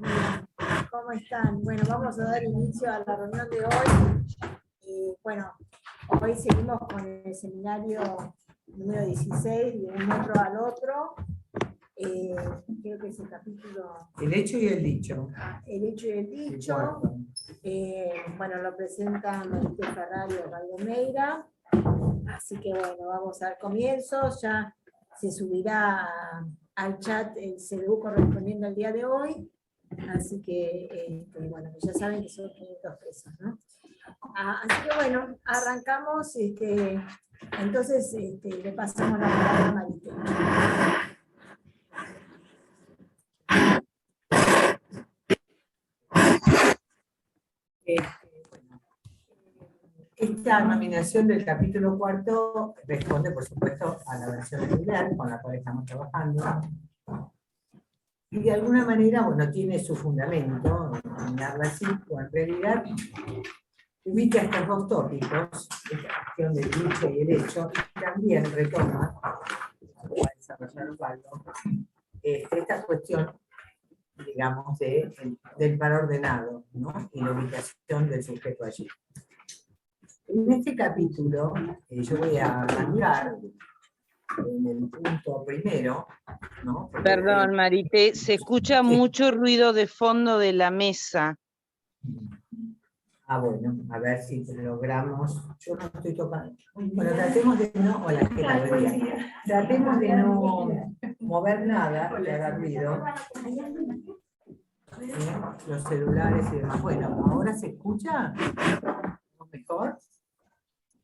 Bien. ¿Cómo están? Bueno, vamos a dar inicio a la reunión de hoy. Bueno, hoy seguimos con el seminario número 16, de un metro al otro. Creo que es el capítulo... El hecho y el dicho. El hecho y el dicho. Bueno, lo presenta Marité Ferrari de Radio Meira. Así que bueno, vamos al comienzo. Ya se subirá al chat el CDU correspondiente al día de hoy. Así que, bueno, ya saben que son 500 pesos, ¿no? Así que bueno, arrancamos. Entonces, le pasamos la palabra a Marité. Esta nominación del capítulo cuarto responde, por supuesto, a la versión regular con la cual estamos trabajando. Y de alguna manera, bueno, tiene su fundamento, nominarla así, o en realidad ubica estos dos tópicos, esta cuestión del dicho y el hecho, y también retoma, como va a desarrollar Osvaldo, esta cuestión, digamos, del par ordenado, ¿no? Y la ubicación del sujeto allí. En este capítulo, yo voy a arrancar en el punto primero, ¿no? Porque perdón, Marité, se escucha mucho ruido de fondo de la mesa. Bueno, a ver si logramos. Yo no estoy tocando. Bueno, tratemos de no. Hola, ¿qué tal? Buen día. Tratemos de no mover nada y haga ruido. Los celulares y demás. Bueno, ¿ahora se escucha? ¿Mejor?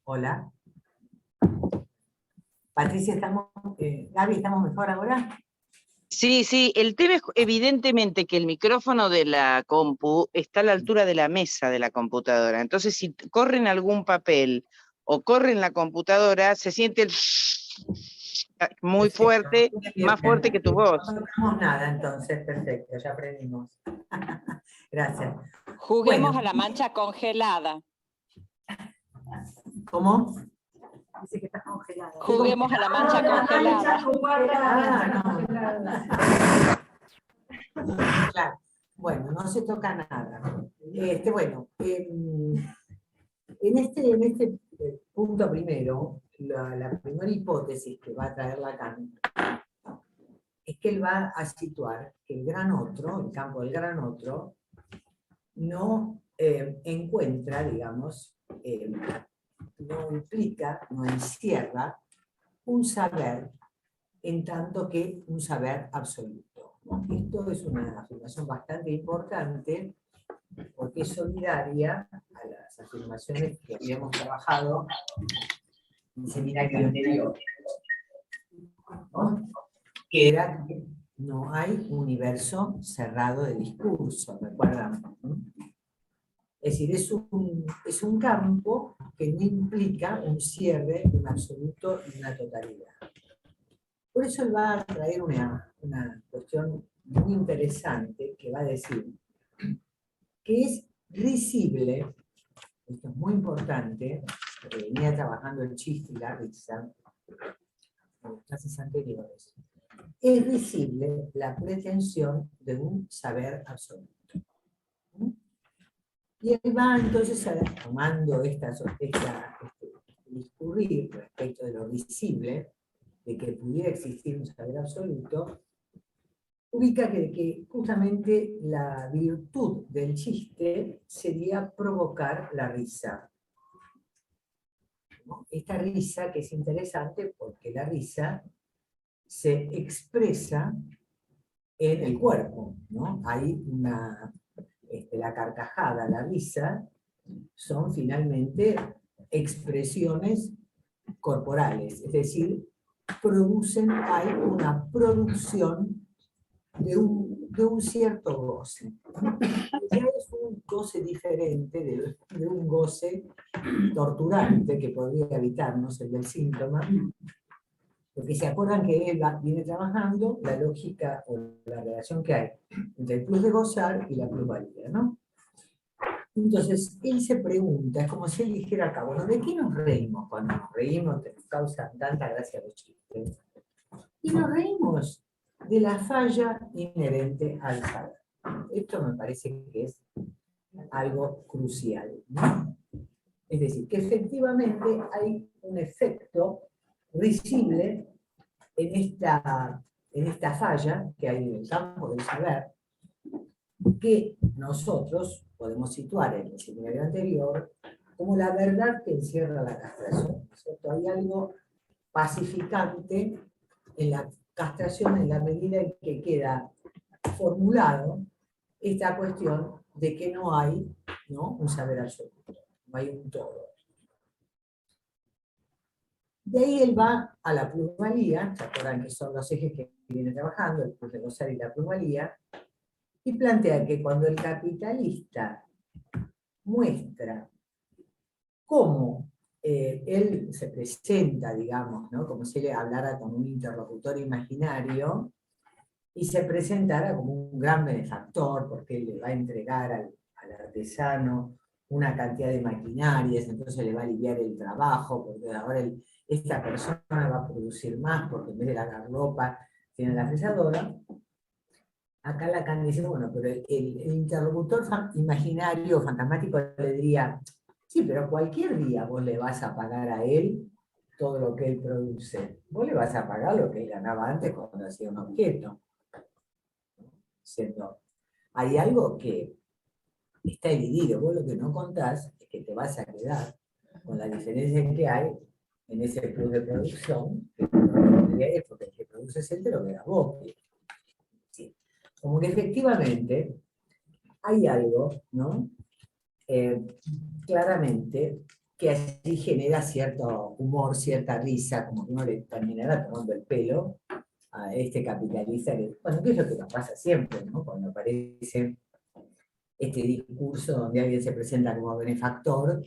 Hola. Patricia, Gaby, ¿estamos mejor ahora? Sí, sí, el tema es evidentemente que el micrófono de la compu está a la altura de la mesa de la computadora. Entonces, si corren algún papel o corren la computadora, se siente el muy fuerte, más fuerte que tu voz. No hacemos nada, entonces, perfecto, ya aprendimos. Gracias. Juguemos Bueno. a la mancha congelada. ¿Cómo? Dice que está congelada. Juguemos a la mancha congelada. Claro. Bueno, no se toca nada. Bueno, en este punto primero, la primera hipótesis que va a traer Lacan es que él va a situar que el gran otro, el campo del gran otro, no encuentra, digamos, no implica, no encierra un saber en tanto que un saber absoluto. Esto es una afirmación bastante importante porque es solidaria a las afirmaciones que habíamos trabajado en el seminario anterior, ¿no? Que era que no hay universo cerrado de discurso, ¿recuerdan? Es decir, es un campo que no implica un cierre, un absoluto y una totalidad. Por eso él va a traer una cuestión muy interesante que va a decir que es risible, esto es muy importante, porque venía trabajando el chiste y la risa en las clases anteriores, es risible la pretensión de un saber absoluto. Y él va entonces tomando este discurrir respecto de lo risible, de que pudiera existir un saber absoluto, ubica que justamente la virtud del chiste sería provocar la risa. ¿No? Esta risa que es interesante porque la risa se expresa en el cuerpo, ¿no? Hay la carcajada, la risa, son finalmente expresiones corporales, es decir, hay una producción de un cierto goce. Ya es un goce diferente de un goce torturante que podría evitarnos, el del síntoma, porque se acuerdan que él viene trabajando la lógica o la relación que hay entre el plus de gozar y la plusvalía, ¿no? Entonces, él se pregunta, es como si él dijera acá, bueno, ¿de qué nos reímos cuando nos reímos? Te causan tanta gracia los chistes. Y nos reímos de la falla inherente al saber. Esto me parece que es algo crucial, ¿no? Es decir, que efectivamente hay un efecto visible en esta falla que hay en el campo del saber, que nosotros podemos situar en el seminario anterior como la verdad que encierra la castración, ¿cierto? Hay algo pacificante en la castración en la medida en que queda formulado esta cuestión de que no hay, ¿no?, un saber absoluto, no hay un todo. De ahí él va a la plusvalía, ¿se acuerdan que son los ejes que viene trabajando, el plus de gozar y la plusvalía? Y plantea que cuando el capitalista muestra cómo él se presenta, digamos, ¿no?, como si él hablara con un interlocutor imaginario, y se presentara como un gran benefactor, porque él le va a entregar al artesano una cantidad de maquinarias, entonces le va a aliviar el trabajo, porque ahora esta persona va a producir más, porque en vez de lavar ropa, tiene la fresadora. Acá Lacan dice, bueno, pero el interlocutor imaginario, fantasmático, le diría, sí, pero cualquier día vos le vas a pagar a él todo lo que él produce. Vos le vas a pagar lo que él ganaba antes cuando hacía un objeto. Diciendo, hay algo que está dividido, vos lo que no contás es que te vas a quedar con la diferencia que hay en ese plus de producción, que es porque el que produce es el de lo que da vos. ¿Sí? Como que efectivamente hay algo, ¿no? Claramente, que así genera cierto humor, cierta risa, como que uno le terminará tomando el pelo a este capitalista, que, bueno, que es lo que nos pasa siempre, ¿no?, cuando aparece este discurso donde alguien se presenta como benefactor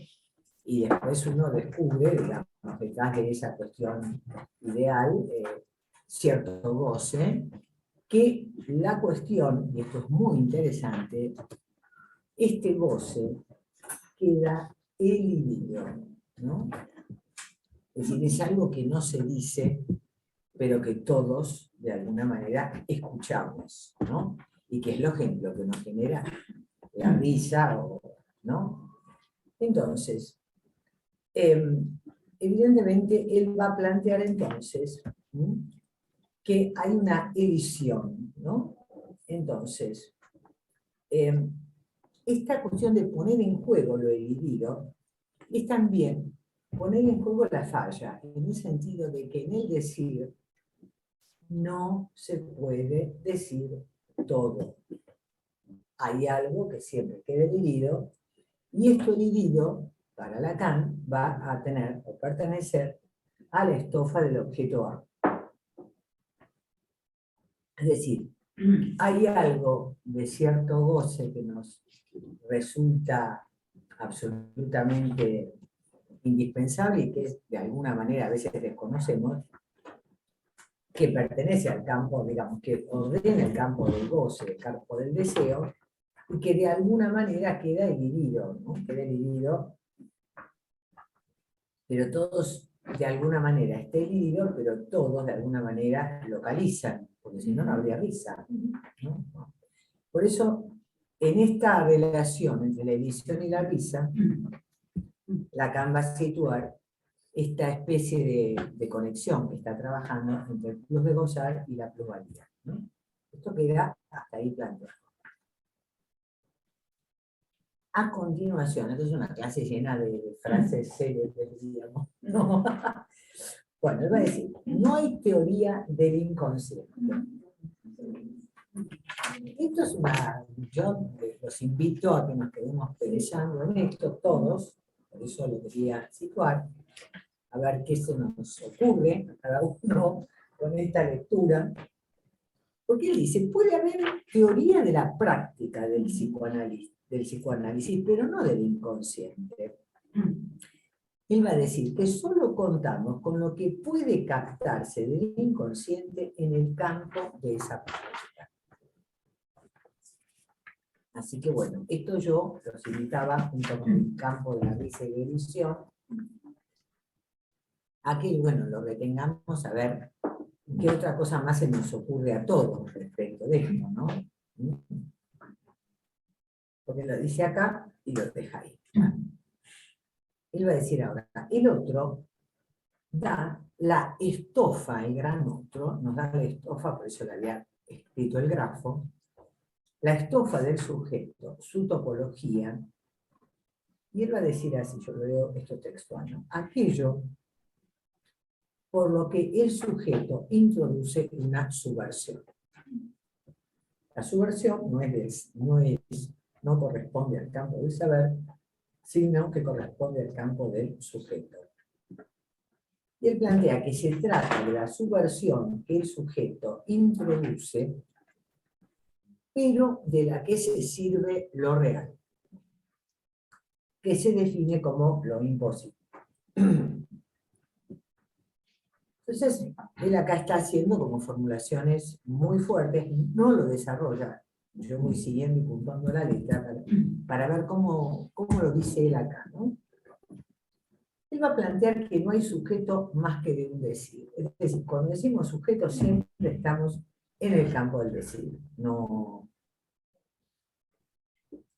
y después uno descubre, digamos, detrás de esa cuestión ideal, cierto goce, que la cuestión, y esto es muy interesante, este goce queda elidido, ¿no? Es decir, es algo que no se dice, pero que todos, de alguna manera, escuchamos, ¿no? Y que es lo que nos genera la risa, ¿no? Entonces, evidentemente, él va a plantear entonces que hay una edición, ¿no? Entonces, esta cuestión de poner en juego lo elidido es también poner en juego la falla, en el sentido de que en el decir no se puede decir todo. Hay algo que siempre queda elidido, y esto elidido, para Lacan, va a tener o pertenecer a la estofa del objeto A. Es decir, hay algo de cierto goce que nos resulta absolutamente indispensable y que es, de alguna manera a veces desconocemos, que pertenece al campo, digamos, que ordena el campo del goce, el campo del deseo, y que de alguna manera queda dividido, ¿no? Queda dividido, pero todos de alguna manera está dividido, pero todos de alguna manera localizan, porque si no, no habría risa, ¿no? Por eso, en esta relación entre la edición y la risa, Lacan va a situar esta especie de conexión que está trabajando entre el plus de gozar y la plusvalía, ¿no? Esto queda hasta ahí planteado. A continuación, esto es una clase llena de frases célebres, digamos, ¿no? Bueno, él va a decir, no hay teoría del inconsciente. Esto es una... Yo los invito a que nos quedemos pensando en esto todos, por eso lo quería situar, a ver qué se nos ocurre a cada uno con esta lectura. Porque él dice, puede haber teoría de la práctica del psicoanálisis, pero no del inconsciente. Él va a decir que solo contamos con lo que puede captarse del inconsciente en el campo de esa práctica. Así que bueno, esto yo los invitaba, junto con el campo de la risa y la ilusión, a que, bueno, lo retengamos a ver qué otra cosa más se nos ocurre a todos respecto de esto, ¿no? porque lo dice acá y lo deja ahí. Él va a decir ahora, el otro da la estofa, el gran otro, nos da la estofa, por eso le había escrito el grafo, la estofa del sujeto, su topología, y él va a decir así, yo lo leo esto textual, ¿no? Aquello por lo que el sujeto introduce una subversión. La subversión no corresponde al campo del saber, sino que corresponde al campo del sujeto. Y él plantea que se trata de la subversión que el sujeto introduce, pero de la que se sirve lo real, que se define como lo imposible. Entonces, él acá está haciendo como formulaciones muy fuertes, no lo desarrolla, yo voy siguiendo y puntuando la letra para ver cómo lo dice él acá, ¿no? Él va a plantear que no hay sujeto más que de un decir. Es decir, cuando decimos sujeto siempre estamos en el campo del decir. No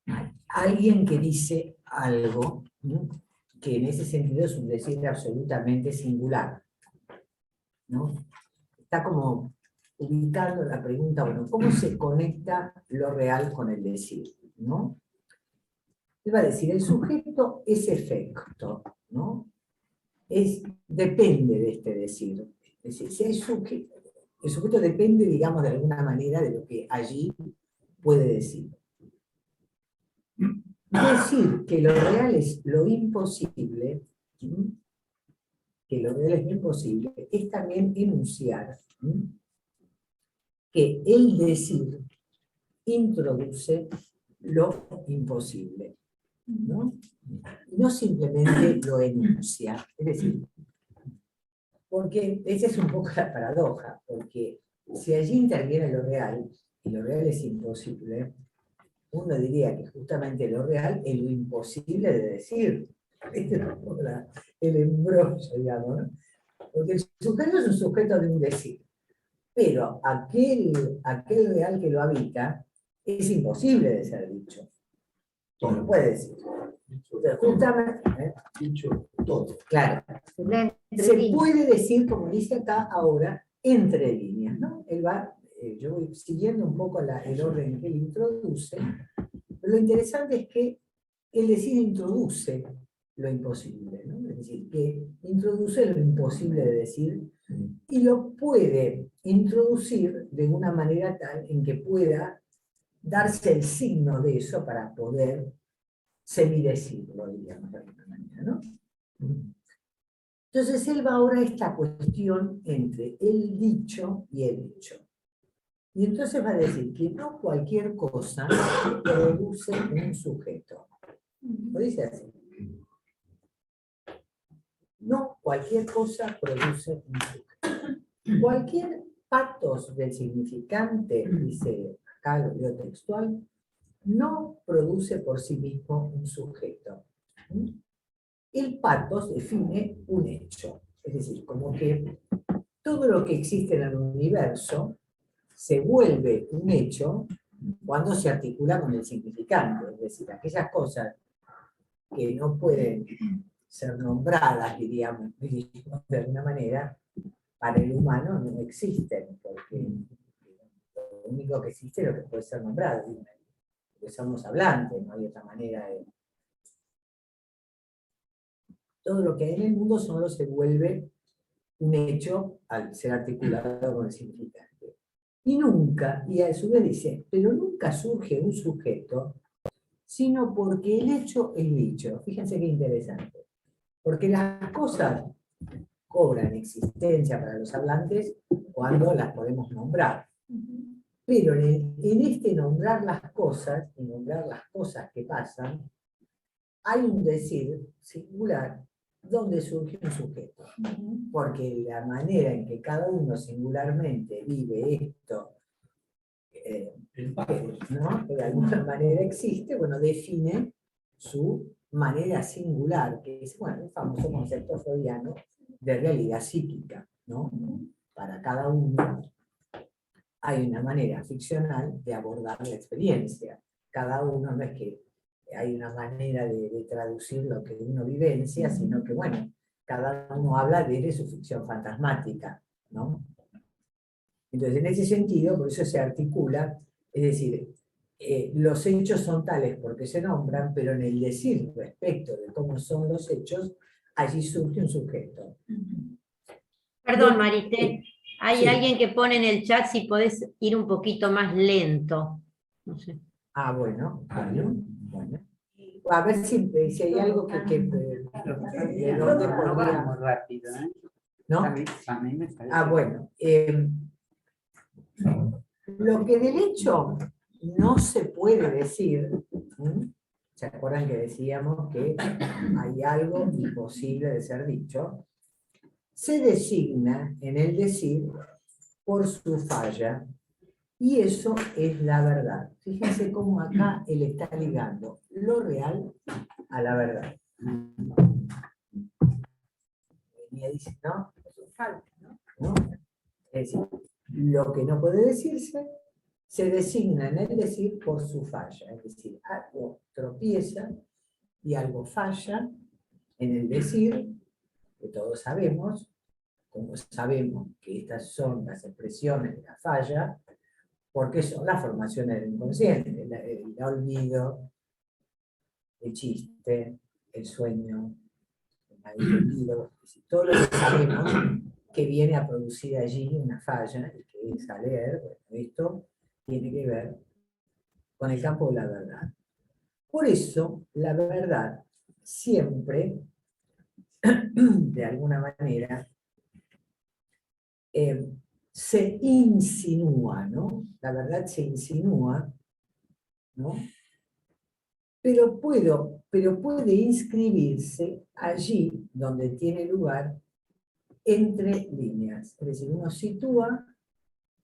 hay alguien que dice algo, ¿no? Que en ese sentido es un decir absolutamente singular, ¿no? Está como ubicando la pregunta, bueno, ¿cómo se conecta lo real con el decir? ¿No? Él va a decir, el sujeto es efecto, ¿no? Depende de este decir. Es decir, si hay sujeto, el sujeto depende, digamos, de alguna manera de lo que allí puede decir. Decir que lo real es lo imposible, que lo real es lo imposible, es también enunciar que el decir introduce lo imposible, ¿no? No simplemente lo enuncia, es decir, porque esa es un poco la paradoja, porque si allí interviene lo real, y lo real es imposible, uno diría que justamente lo real es lo imposible de decir. Este es un poco el embrollo, digamos, ¿no? Porque el sujeto es un sujeto de un decir, pero aquel real que lo habita es imposible de ser dicho. No lo puede decir. Entonces, justamente, Dicho todo. claro, se puede decir, como dice acá ahora, entre líneas, ¿no? Él va, yo voy siguiendo un poco el orden que él introduce, pero lo interesante es que el decir introduce lo imposible, ¿no? Es decir, que introduce lo imposible de decir y lo puede introducir de una manera tal en que pueda darse el signo de eso para poder semidecirlo, diríamos de alguna manera, ¿no? Entonces él va ahora a esta cuestión entre el dicho y el hecho. Y entonces va a decir que no cualquier cosa produce un sujeto. Lo dice así. No cualquier cosa produce un sujeto. Cualquier patos del significante, dice acá lo leo textual, no produce por sí mismo un sujeto. El patos define un hecho. Es decir, como que todo lo que existe en el universo se vuelve un hecho cuando se articula con el significante. Es decir, aquellas cosas que no pueden ser nombradas, diríamos de alguna manera, para el humano no existen, porque lo único que existe es lo que puede ser nombrado, porque somos hablantes, no hay otra manera de... Todo lo que hay en el mundo solo se vuelve un hecho al ser articulado con el significante. Y nunca, y a su vez dice, pero nunca surge un sujeto, sino porque el hecho es dicho. Fíjense qué interesante. Porque las cosas cobran existencia para los hablantes cuando las podemos nombrar. Pero en este nombrar las cosas, y nombrar las cosas que pasan, hay un decir singular donde surge un sujeto. Porque la manera en que cada uno singularmente vive esto, ¿no? Que de alguna manera existe, bueno, define su manera singular, que es, bueno, el famoso concepto freudiano de realidad psíquica, ¿no? Para cada uno hay una manera ficcional de abordar la experiencia. cada uno no es que hay una manera de traducir lo que uno vivencia, sino que, bueno, cada uno habla desde su ficción fantasmática, ¿no? Entonces, en ese sentido, por eso se articula, es decir, los hechos son tales porque se nombran, pero en el decir respecto de cómo son los hechos, allí surge un sujeto. Perdón, Marité, hay Sí. alguien que pone en el chat si podés ir un poquito más lento. No sé. Ah, bueno. A ver si hay algo que de dónde No podría... vamos rápido, ¿eh? ¿No? A mí me parece. Ah, bueno. Lo que del hecho no se puede decir, ¿sí? ¿Se acuerdan que decíamos que hay algo imposible de ser dicho? Se designa en el decir por su falla, y eso es la verdad. Fíjense cómo acá él está ligando lo real a la verdad. Venía diciendo, no, eso falta, ¿no? Es decir, lo que no puede decirse se designa en el decir por su falla. Es decir, algo tropieza y algo falla en el decir, que todos sabemos, como sabemos que estas son las expresiones de la falla, porque son las formaciones del inconsciente, el olvido, el chiste, el sueño, el malentendido, todo lo que sabemos que viene a producir allí una falla, y que es a leer, bueno, esto tiene que ver con el campo de la verdad. Por eso, la verdad siempre, de alguna manera, se insinúa, ¿no? La verdad se insinúa, ¿no? Pero puede inscribirse allí donde tiene lugar entre líneas. Es decir, uno sitúa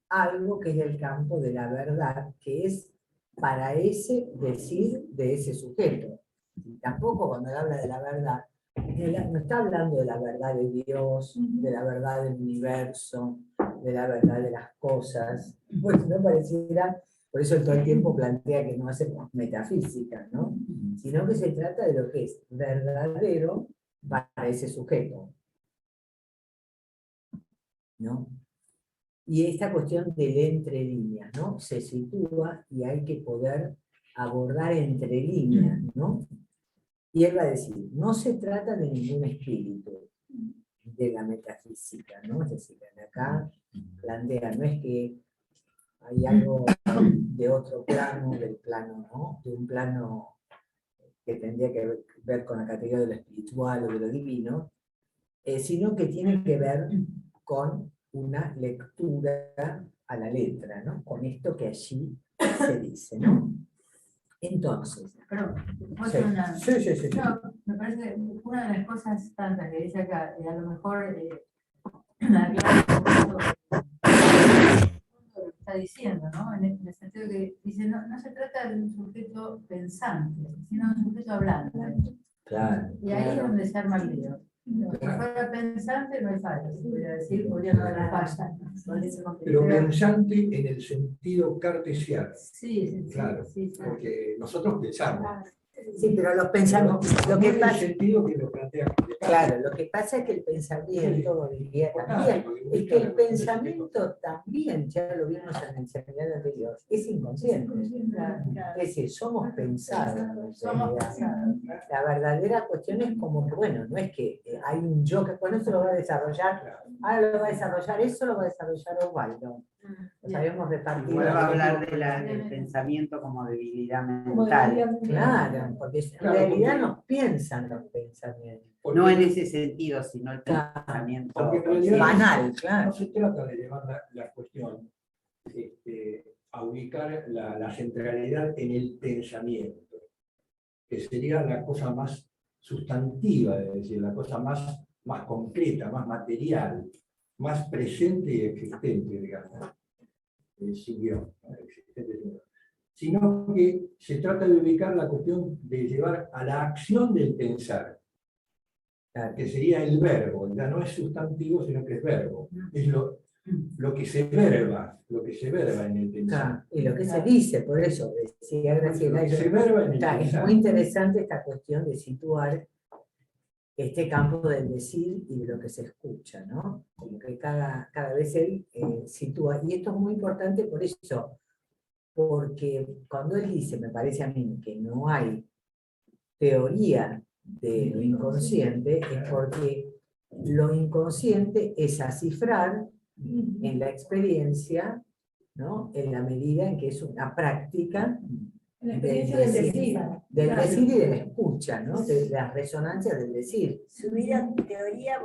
algo que es el campo de la verdad, que es para ese decir de ese sujeto. Y tampoco cuando él habla de la verdad, no está hablando de la verdad de Dios, de la verdad del universo, de la verdad de las cosas, pues no pareciera, por eso él todo el tiempo plantea que no hacemos metafísica, ¿no? Sino que se trata de lo que es verdadero para ese sujeto, ¿no? Y esta cuestión del entre líneas, ¿no? Se sitúa y hay que poder abordar entre líneas, ¿no? Y él va a decir, no se trata de ningún espíritu de la metafísica, ¿no? Es decir, acá plantea, no es que hay algo de otro plano, del plano, ¿no? De un plano que tendría que ver con la categoría de lo espiritual o de lo divino, sino que tiene que ver con una lectura a la letra, ¿no? Con esto que allí se dice, ¿no? Entonces. Pero, Sí. Sí. no, me parece que una de las cosas tantas que dice acá, a lo mejor la clave lo que está diciendo, ¿no? En el sentido que dice, no se trata de un sujeto pensante, sino de un sujeto hablante. Claro. Y ahí es donde se arma el lío. Si fuera pensante, no hay falla, se podría decir, podría no haber falla. Pero pensante en el sentido cartesiano. Sí, Claro, sí. porque nosotros pensamos. Sí, pero los pensamientos, lo que en el pasa, sentido que lo plantea. claro, lo que pasa es que el pensamiento, lo diría también, es que el pensamiento también, ya lo vimos en el seminario anterior, es inconsciente. Es decir, somos pensados. La verdadera cuestión es como que, bueno, no es que hay un yo que con eso lo va a desarrollar, ahora lo va a desarrollar, eso lo va a desarrollar Osvaldo. Lo sabemos repartir. Igual va a hablar del pensamiento como debilidad mental. Claro, porque en realidad no piensan los pensamientos. No en ese sentido, sino el pensamiento Porque en realidad banal, claro. No se trata de llevar la cuestión a ubicar la centralidad en el pensamiento, que sería la cosa más sustantiva, es decir, la cosa más concreta, más material, más presente y existente, digamos, sin guión, existente sin guión. Sino que se trata de ubicar la cuestión de llevar a la acción del pensar, que sería el verbo, ya no es sustantivo, sino que es verbo. Es lo que se verba en el pensamiento. Claro, y lo que se dice, por eso decía Graciela, Lo que se verba en el es muy pensamiento. interesante esta cuestión de situar este campo del decir y de lo que se escucha, ¿no? Como que cada vez él sitúa, y esto es muy importante por eso, porque cuando él dice, me parece a mí, que no hay teoría de lo inconsciente, es porque lo inconsciente es ascifrar en la experiencia, ¿no? En la medida en que es una práctica del decir y de la escucha, ¿no? De las resonancias del decir. Si hubiera teoría,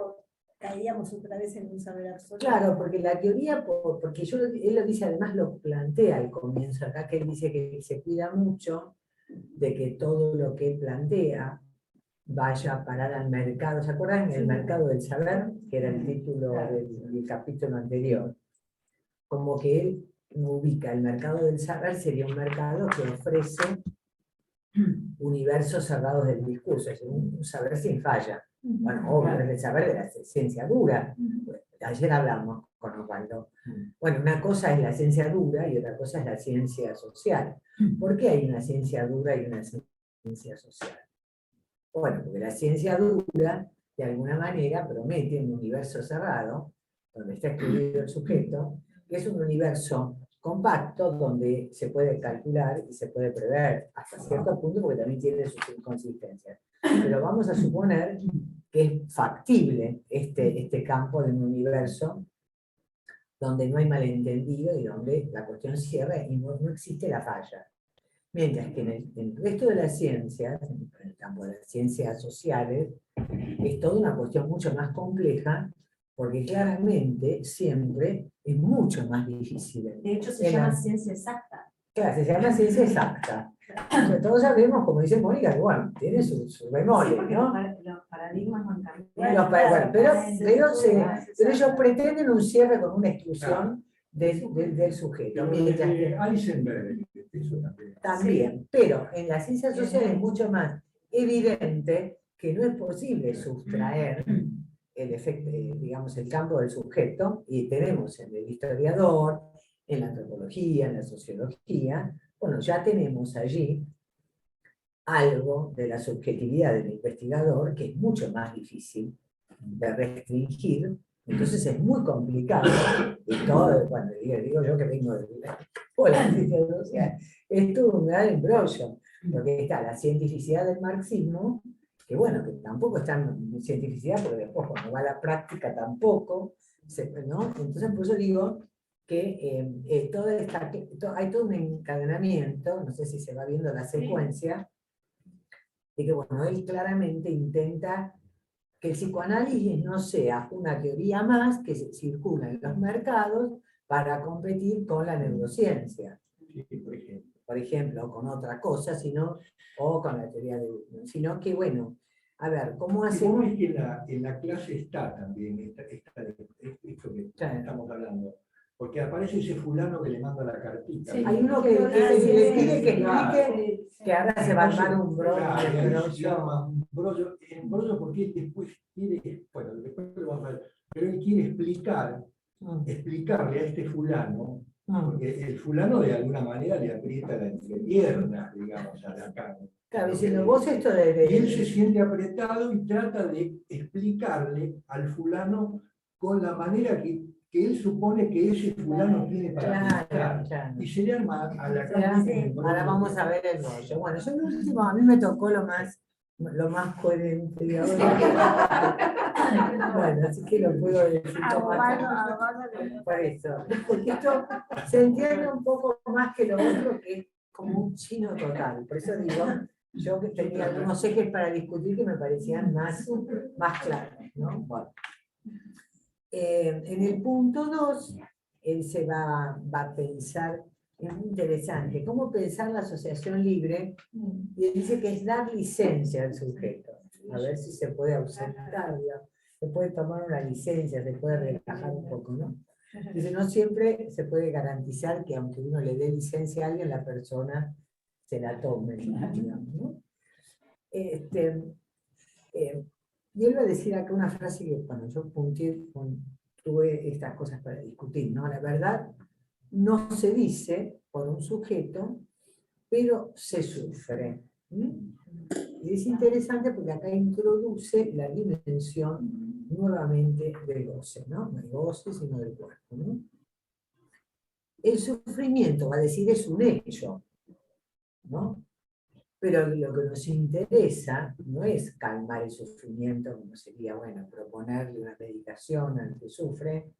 caeríamos otra vez en un saber absoluto. Claro, porque la teoría, porque él lo dice, además lo plantea al comienzo, acá que él dice que se cuida mucho de que todo lo que él plantea vaya a parar al mercado. ¿Se acuerdan? El mercado del saber, que era el título del capítulo anterior. Como que él ubica el mercado del saber, sería un mercado que ofrece universos cerrados del discurso, es un saber sin falla. Bueno, obvio, es el saber de la ciencia dura. Ayer hablamos con Osvaldo. Bueno, una cosa es la ciencia dura y otra cosa es la ciencia social. ¿Por qué hay una ciencia dura y una ciencia social? Bueno, porque la ciencia dura, de alguna manera, promete un universo cerrado, donde está excluido el sujeto, que es un universo compacto, donde se puede calcular y se puede prever hasta cierto punto, porque también tiene sus inconsistencias. Pero vamos a suponer que es factible este campo de un universo donde no hay malentendido y donde la cuestión cierra y no existe la falla. Mientras que en el resto de las ciencias, en el campo de las ciencias sociales, es toda una cuestión mucho más compleja, porque claramente siempre es mucho más difícil. De hecho, se llama ciencia exacta. Claro, se llama ciencia exacta. Sobre todo sabemos, como dice Mónica, que bueno, tiene su memoria, ¿no? Los paradigmas van cambiando. Bueno, pero ellos pretenden un cierre con una exclusión del sujeto. Mientras que Heisenberg, eso también. también, pero en la ciencia social es mucho más evidente que no es posible sustraer el efecto, digamos, el campo del sujeto, y tenemos en el historiador, en la antropología, en la sociología, bueno, ya tenemos allí algo de la subjetividad del investigador que es mucho más difícil de restringir, entonces es muy complicado, y todo, cuando digo yo que vengo de la ciencia social, es todo un gran embrollo, porque está la cientificidad del marxismo, que bueno, que tampoco está en cientificidad, porque después cuando va a la práctica tampoco, ¿no? Entonces por eso digo que hay todo un encadenamiento, no sé si se va viendo la secuencia, de que bueno, él claramente intenta que el psicoanálisis no sea una teoría más que se circula en los mercados para competir con la neurociencia. Sí, por ejemplo. Por ejemplo, o con otra cosa, o con la teoría sino que, bueno, a ver, ¿cómo hacemos? ¿Cómo es que en la clase está también esto que estamos hablando? Porque aparece ese fulano que le manda la cartita. Sí, hay uno que le pide que explique que ahora se va a armar un brollo. Un brollo porque él después quiere, bueno, después lo vamos a ver, pero él quiere explicarle a este fulano, porque el fulano de alguna manera le aprieta la entrepierna, digamos, a la carne. Claro, diciendo, vos esto Y él se siente apretado y trata de explicarle al fulano con la manera que él supone que ese fulano tiene para explicar. Claro. Y se le arma a la carne. Ahora vamos a ver el rollo. Bueno, yo en último, a mí me tocó lo más coherente de ahora. Bueno, así que lo puedo decir. Por eso. Porque esto se entiende un poco más que lo otro, que es como un chino total. Por eso digo, yo que tenía algunos ejes para discutir que me parecían más claros, ¿no? Bueno. En el punto 2, él se va a pensar, es muy interesante, cómo pensar la asociación libre, y él dice que es dar licencia al sujeto, a ver si se puede ausentarla, se puede tomar una licencia, se puede relajar un poco, ¿no? Dice, no siempre se puede garantizar que aunque uno le dé licencia a alguien, la persona se la tome, digamos, ¿no? Y él va a decir acá una frase que, bueno, yo punteé tuve estas cosas para discutir, ¿no? La verdad no se dice por un sujeto, pero se sufre. Y es interesante porque acá introduce la dimensión nuevamente del goce, ¿no? No el goce, sino del cuerpo, ¿no? El sufrimiento, va a decir, es un hecho, ¿no? Pero lo que nos interesa no es calmar el sufrimiento, como sería, bueno, proponerle una medicación al que sufre,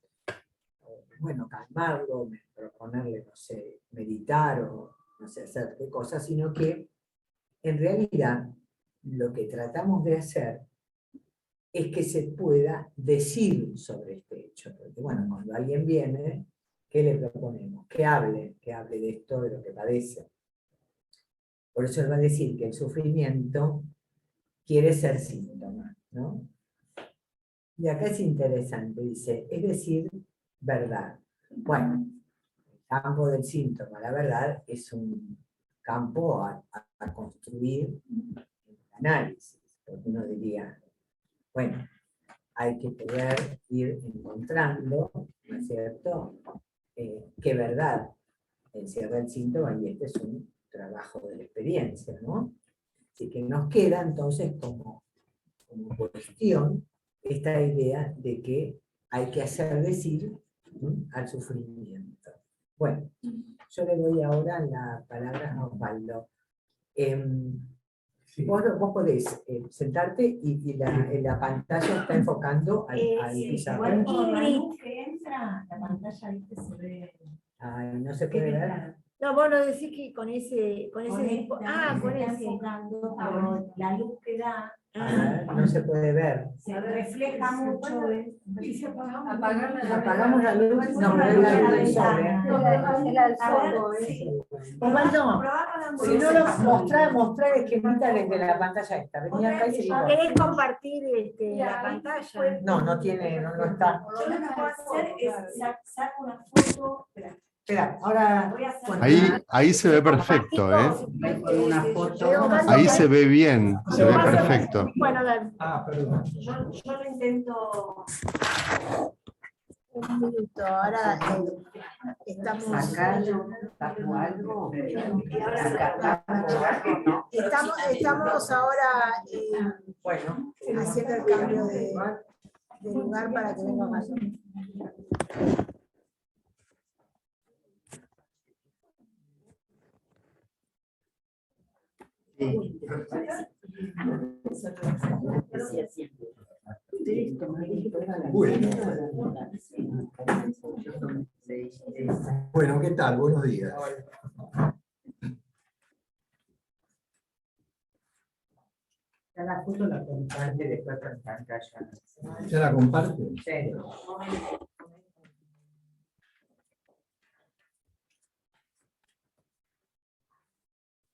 bueno, calmarlo, proponerle, no sé, meditar o no sé, hacer qué cosa, sino que en realidad lo que tratamos de hacer es que se pueda decir sobre este hecho. Porque bueno, cuando alguien viene, ¿qué le proponemos? Que hable de esto, de lo que padece. Por eso él va a decir que el sufrimiento quiere ser síntoma, ¿no? Y acá es interesante, dice, es decir, verdad. Bueno, el campo del síntoma, la verdad, es un campo a construir el análisis, porque uno diría, bueno, hay que poder ir encontrando, ¿no es cierto?, qué verdad encierra el síntoma, y este es un trabajo de la experiencia, ¿no? Así que nos queda entonces como cuestión esta idea de que hay que hacer decir al sufrimiento. Bueno, yo le doy ahora la palabra a Osvaldo. Sí. Vos podés sentarte y la pantalla está enfocando al pizarrón. Igual la luz que entra, la pantalla, ¿viste? Se ve. Ay, no se puede ver. No, vos no decís que con ese Con ese. enfocando, pero la luz que da A ver, no se puede ver. se refleja mucho. Apagamos la luz. No, pero es la luz del sol, Osvaldo, si no lo mostrar esquemita desde la pantalla esta. Vení acá y seguimos. ¿Querés compartir la pantalla? No tiene, no está. Yo lo que puedo hacer es saco una foto. Espera, ahora. Ahí se ve perfecto, ¿eh? Una foto. Ahí se ve bien, se ve perfecto. Bueno, dale. Perdón. Yo lo intento. Un minuto, ahora estamos. Acá yo tapo algo. Estamos ahora Bueno, haciendo el cambio de lugar para que venga más. Bueno, ¿qué tal? Buenos días. la foto la comparte después en pantalla. ¿Ya la comparte? Sí.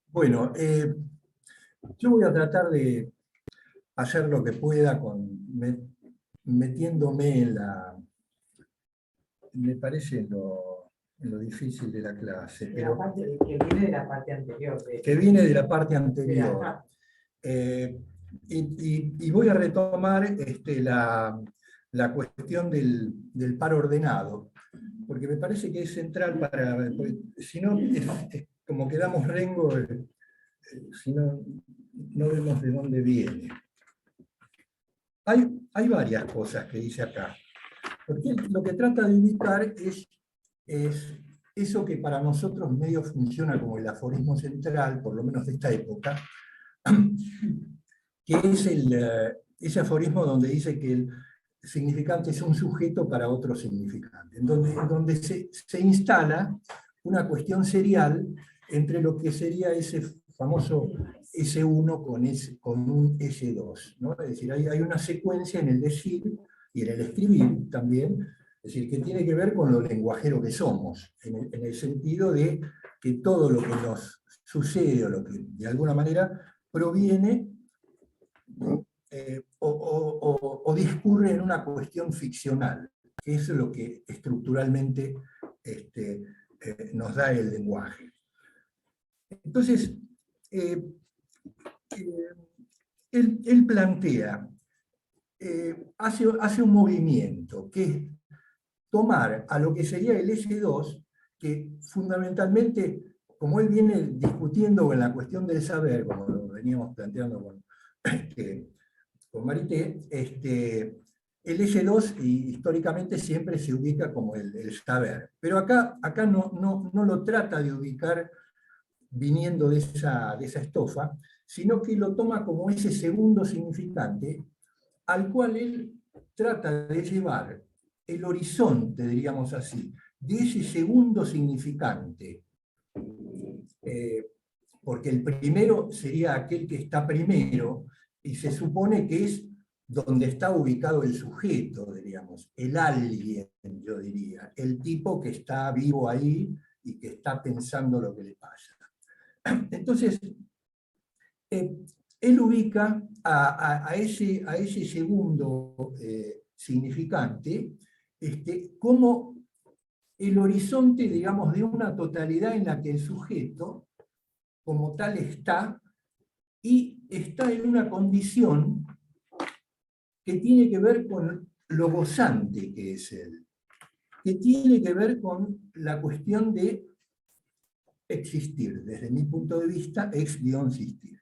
Bueno, yo voy a tratar de hacer lo que pueda metiéndome en me parece en lo difícil de la clase. Pero, que viene de la parte anterior. Que viene de la parte anterior. Y voy a retomar la cuestión del par ordenado, porque me parece que es central si no, es como que damos rengo, si no vemos de dónde viene. Hay varias cosas que dice acá, porque lo que trata de evitar es eso que para nosotros medio funciona como el aforismo central, por lo menos de esta época, que es ese aforismo donde dice que el significante es un sujeto para otro significante, en donde se instala una cuestión serial entre lo que sería ese famoso S1 con un S2, ¿no? Es decir, hay una secuencia en el decir y en el escribir también, es decir, que tiene que ver con lo lenguajero que somos, en el sentido de que todo lo que nos sucede o lo que de alguna manera proviene o discurre en una cuestión ficcional, que es lo que estructuralmente nos da el lenguaje. Entonces, él plantea, hace un movimiento, que tomar a lo que sería el S2, que fundamentalmente, como él viene discutiendo en la cuestión del saber, como lo veníamos planteando con Marité, el S2 históricamente siempre se ubica como el saber. Pero acá no lo trata de ubicar viniendo de esa estofa, sino que lo toma como ese segundo significante, al cual él trata de llevar el horizonte, diríamos así, de ese segundo significante. Porque el primero sería aquel que está primero, y se supone que es donde está ubicado el sujeto, diríamos, el alguien, yo diría, el tipo que está vivo ahí y que está pensando lo que le pasa. Entonces, él ubica a ese segundo significante como el horizonte, digamos, de una totalidad en la que el sujeto, como tal, está, y está en una condición que tiene que ver con lo gozante que es él, que tiene que ver con la cuestión de existir, desde mi punto de vista, ex-existir.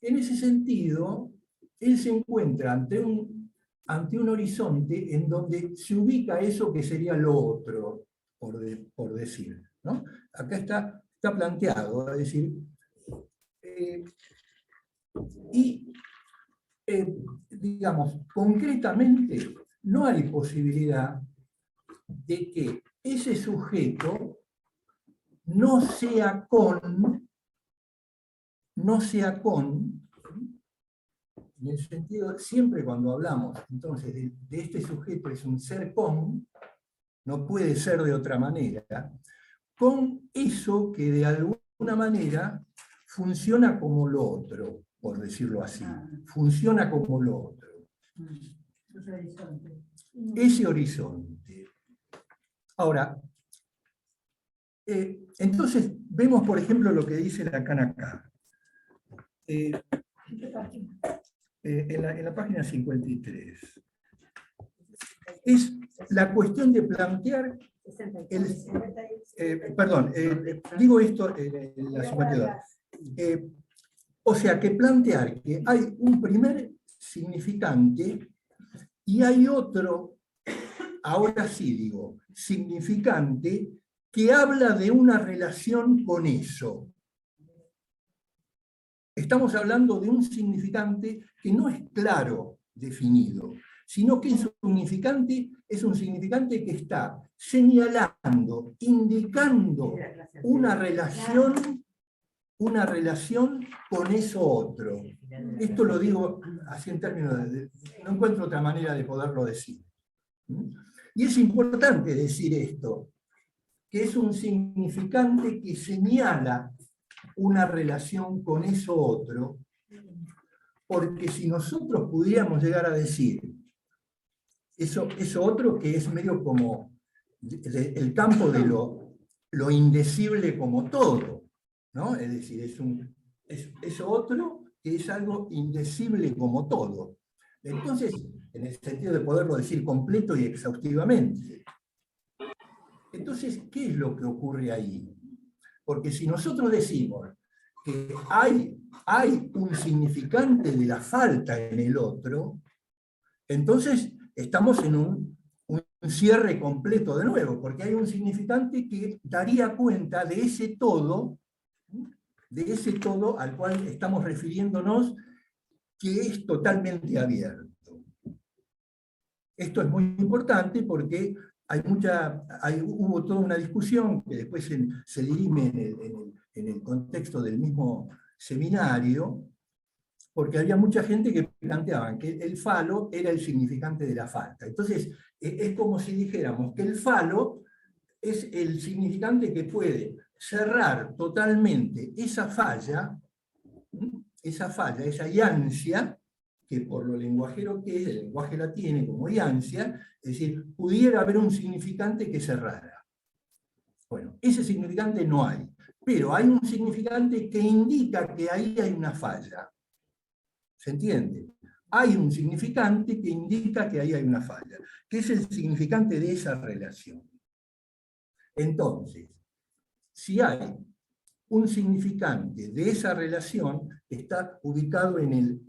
En ese sentido, él se encuentra ante un horizonte en donde se ubica eso que sería lo otro, por decir, ¿no? Acá está planteado, es decir, digamos, concretamente, no hay posibilidad de que ese sujeto no sea con, en el sentido, siempre cuando hablamos entonces de este sujeto es un ser con, no puede ser de otra manera, con eso que de alguna manera funciona como lo otro, por decirlo así, funciona como lo otro. Ese horizonte. Ahora, entonces vemos, por ejemplo, lo que dice Lacan acá. En la página 53. Es la cuestión de plantear, digo esto en la 52. O sea, que plantear que hay un primer significante y hay otro, ahora sí digo, significante que habla de una relación con eso. Estamos hablando de un significante que no es claro definido, sino que es un significante que está señalando, indicando una relación con eso otro. Esto lo digo así en términos no encuentro otra manera de poderlo decir. Y es importante decir esto, que es un significante que señala una relación con eso otro, porque si nosotros pudiéramos llegar a decir eso otro que es medio como el campo de lo indecible como todo, ¿no? Es decir, es otro que es algo indecible como todo. Entonces, en el sentido de poderlo decir completo y exhaustivamente. Entonces, ¿qué es lo que ocurre ahí? Porque si nosotros decimos que hay un significante de la falta en el otro, entonces estamos en un cierre completo de nuevo, porque hay un significante que daría cuenta de ese todo al cual estamos refiriéndonos, que es totalmente abierto. Esto es muy importante porque hubo toda una discusión que después se dirime en el contexto del mismo seminario, porque había mucha gente que planteaban que el falo era el significante de la falta. Entonces, es como si dijéramos que el falo es el significante que puede cerrar totalmente esa falla, esa iancia, que por lo lenguajero que es, el lenguaje la tiene como iancia, es decir, pudiera haber un significante que cerrara. Bueno, ese significante no hay, pero hay un significante que indica que ahí hay una falla. ¿Se entiende? hay un significante que indica que ahí hay una falla, que es el significante de esa relación. Entonces, si hay un significante de esa relación, está ubicado en el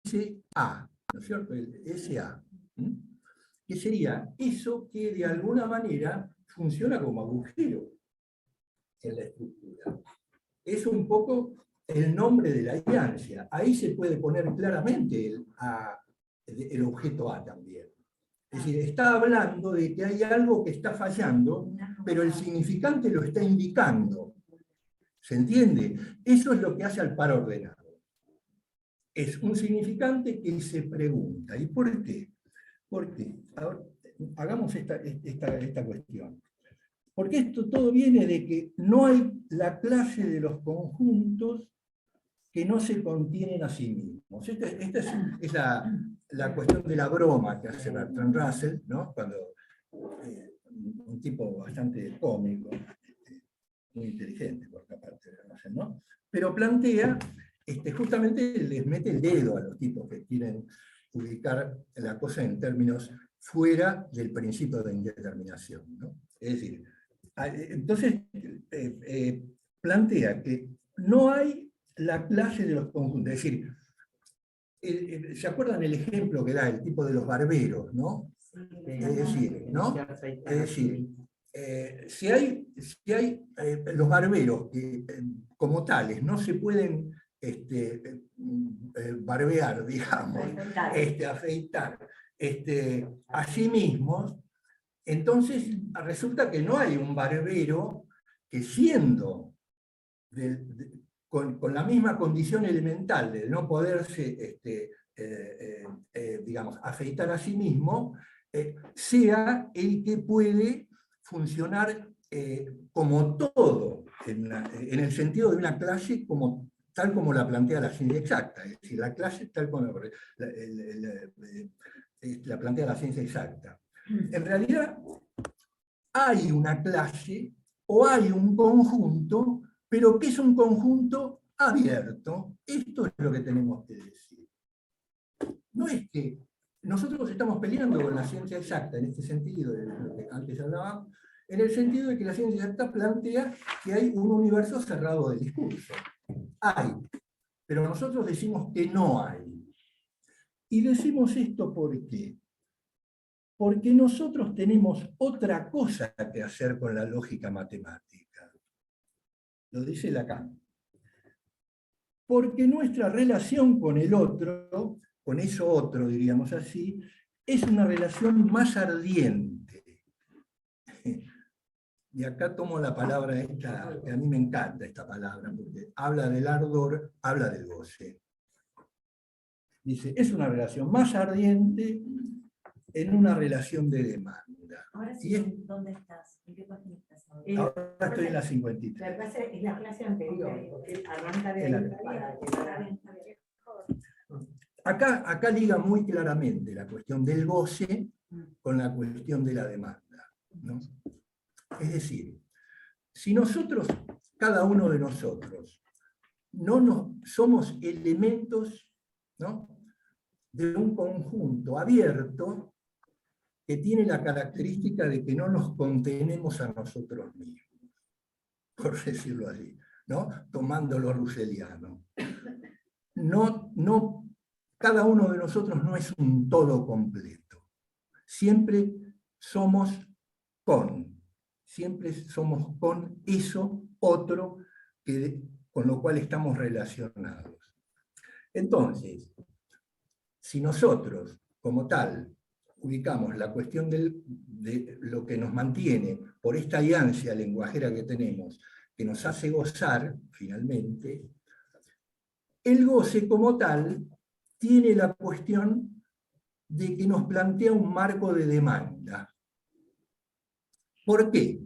SA, ¿no es cierto? El SA, que sería eso que de alguna manera funciona como agujero en la estructura. Es un poco el nombre de la alianza. Ahí se puede poner claramente el objeto A también. Es decir, está hablando de que hay algo que está fallando, pero el significante lo está indicando. ¿Se entiende? Eso es lo que hace al par ordenado. Es un significante que se pregunta. ¿Y por qué? ¿Por qué? Ahora, hagamos esta cuestión. Porque esto todo viene de que no hay la clase de los conjuntos que no se contienen a sí mismos. Esta es la cuestión de la broma que hace Bertrand Russell, ¿no? Cuando un tipo bastante cómico, muy inteligente por otra parte de Russell, ¿no? Pero plantea, justamente les mete el dedo a los tipos que quieren ubicar la cosa en términos fuera del principio de indeterminación, ¿no? Es decir, entonces plantea que no hay la clase de los conjuntos, es decir, ¿se acuerdan el ejemplo que da el tipo de los barberos, ¿no? Es decir, ¿no? Es decir, si hay los barberos que como tales no se pueden barbear, digamos, afeitar a sí mismos, entonces resulta que no hay un barbero que siendo con la misma condición elemental de no poderse digamos, afeitar a sí mismo, sea el que puede funcionar como todo, en el sentido de una clase tal como la plantea la ciencia exacta, es decir, la clase tal como la plantea la ciencia exacta. En realidad, hay una clase o hay un conjunto, pero que es un conjunto abierto. Esto es lo que tenemos que decir. No es que nosotros estamos peleando con la ciencia exacta en este sentido, de lo que antes hablábamos, en el sentido de que la ciencia exacta plantea que hay un universo cerrado de discurso. Hay, pero nosotros decimos que no hay. Y decimos esto ¿por qué? Porque nosotros tenemos otra cosa que hacer con la lógica matemática. Lo dice Lacan. Porque nuestra relación con el otro, con eso otro, diríamos así, es una relación más ardiente. Y acá tomo la palabra esta, que a mí me encanta esta palabra, porque habla del ardor, habla del goce. Dice, es una relación más ardiente en una relación de demanda. Ahora sí, ¿dónde estás? ¿En qué página estás ahora? Ahora estoy en la 53. La clase es la clase anterior, porque arranca de ahí para llegar a... Acá liga muy claramente la cuestión del goce con la cuestión de la demanda, ¿no? Es decir, si nosotros, cada uno de nosotros, somos elementos, ¿no?, de un conjunto abierto que tiene la característica de que no nos contenemos a nosotros mismos, por decirlo así, ¿no? Tomando lo russelliano. Cada uno de nosotros no es un todo completo. Siempre somos con eso otro con lo cual estamos relacionados. Entonces, si nosotros, como tal, ubicamos la cuestión de lo que nos mantiene por esta alianza lenguajera que tenemos, que nos hace gozar, finalmente, el goce como tal tiene la cuestión de que nos plantea un marco de demanda. ¿Por qué?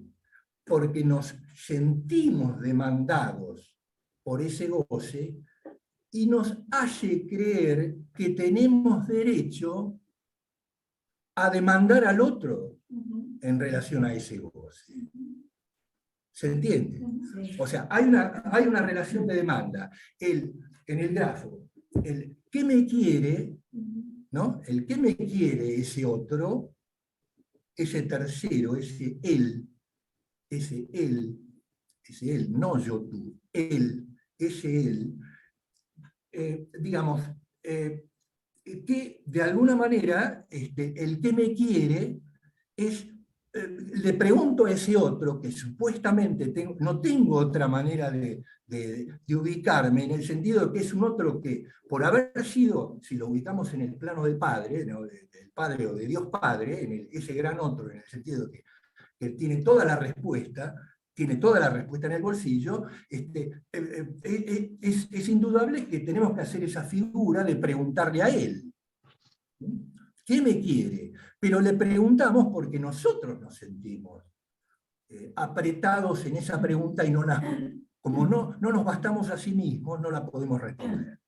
Porque nos sentimos demandados por ese goce y nos hace creer que tenemos derecho a demandar al otro en relación a ese goce. ¿Se entiende? O sea, hay una relación de demanda. En el grafo, el que me quiere, ¿no? El que me quiere, ese otro, ese tercero, ese él, no yo tú, él, ese él, digamos, que de alguna manera el que me quiere es, le pregunto a ese otro que supuestamente no tengo otra manera de ubicarme, en el sentido de que es un otro que, por haber sido, si lo ubicamos en el plano del Padre, ¿no? Del Padre o de Dios Padre, ese gran otro, en el sentido de que tiene toda la respuesta en el bolsillo, es indudable que tenemos que hacer esa figura de preguntarle a él. ¿Qué me quiere? Pero le preguntamos porque nosotros nos sentimos apretados en esa pregunta y como no nos bastamos a sí mismos, no la podemos responder.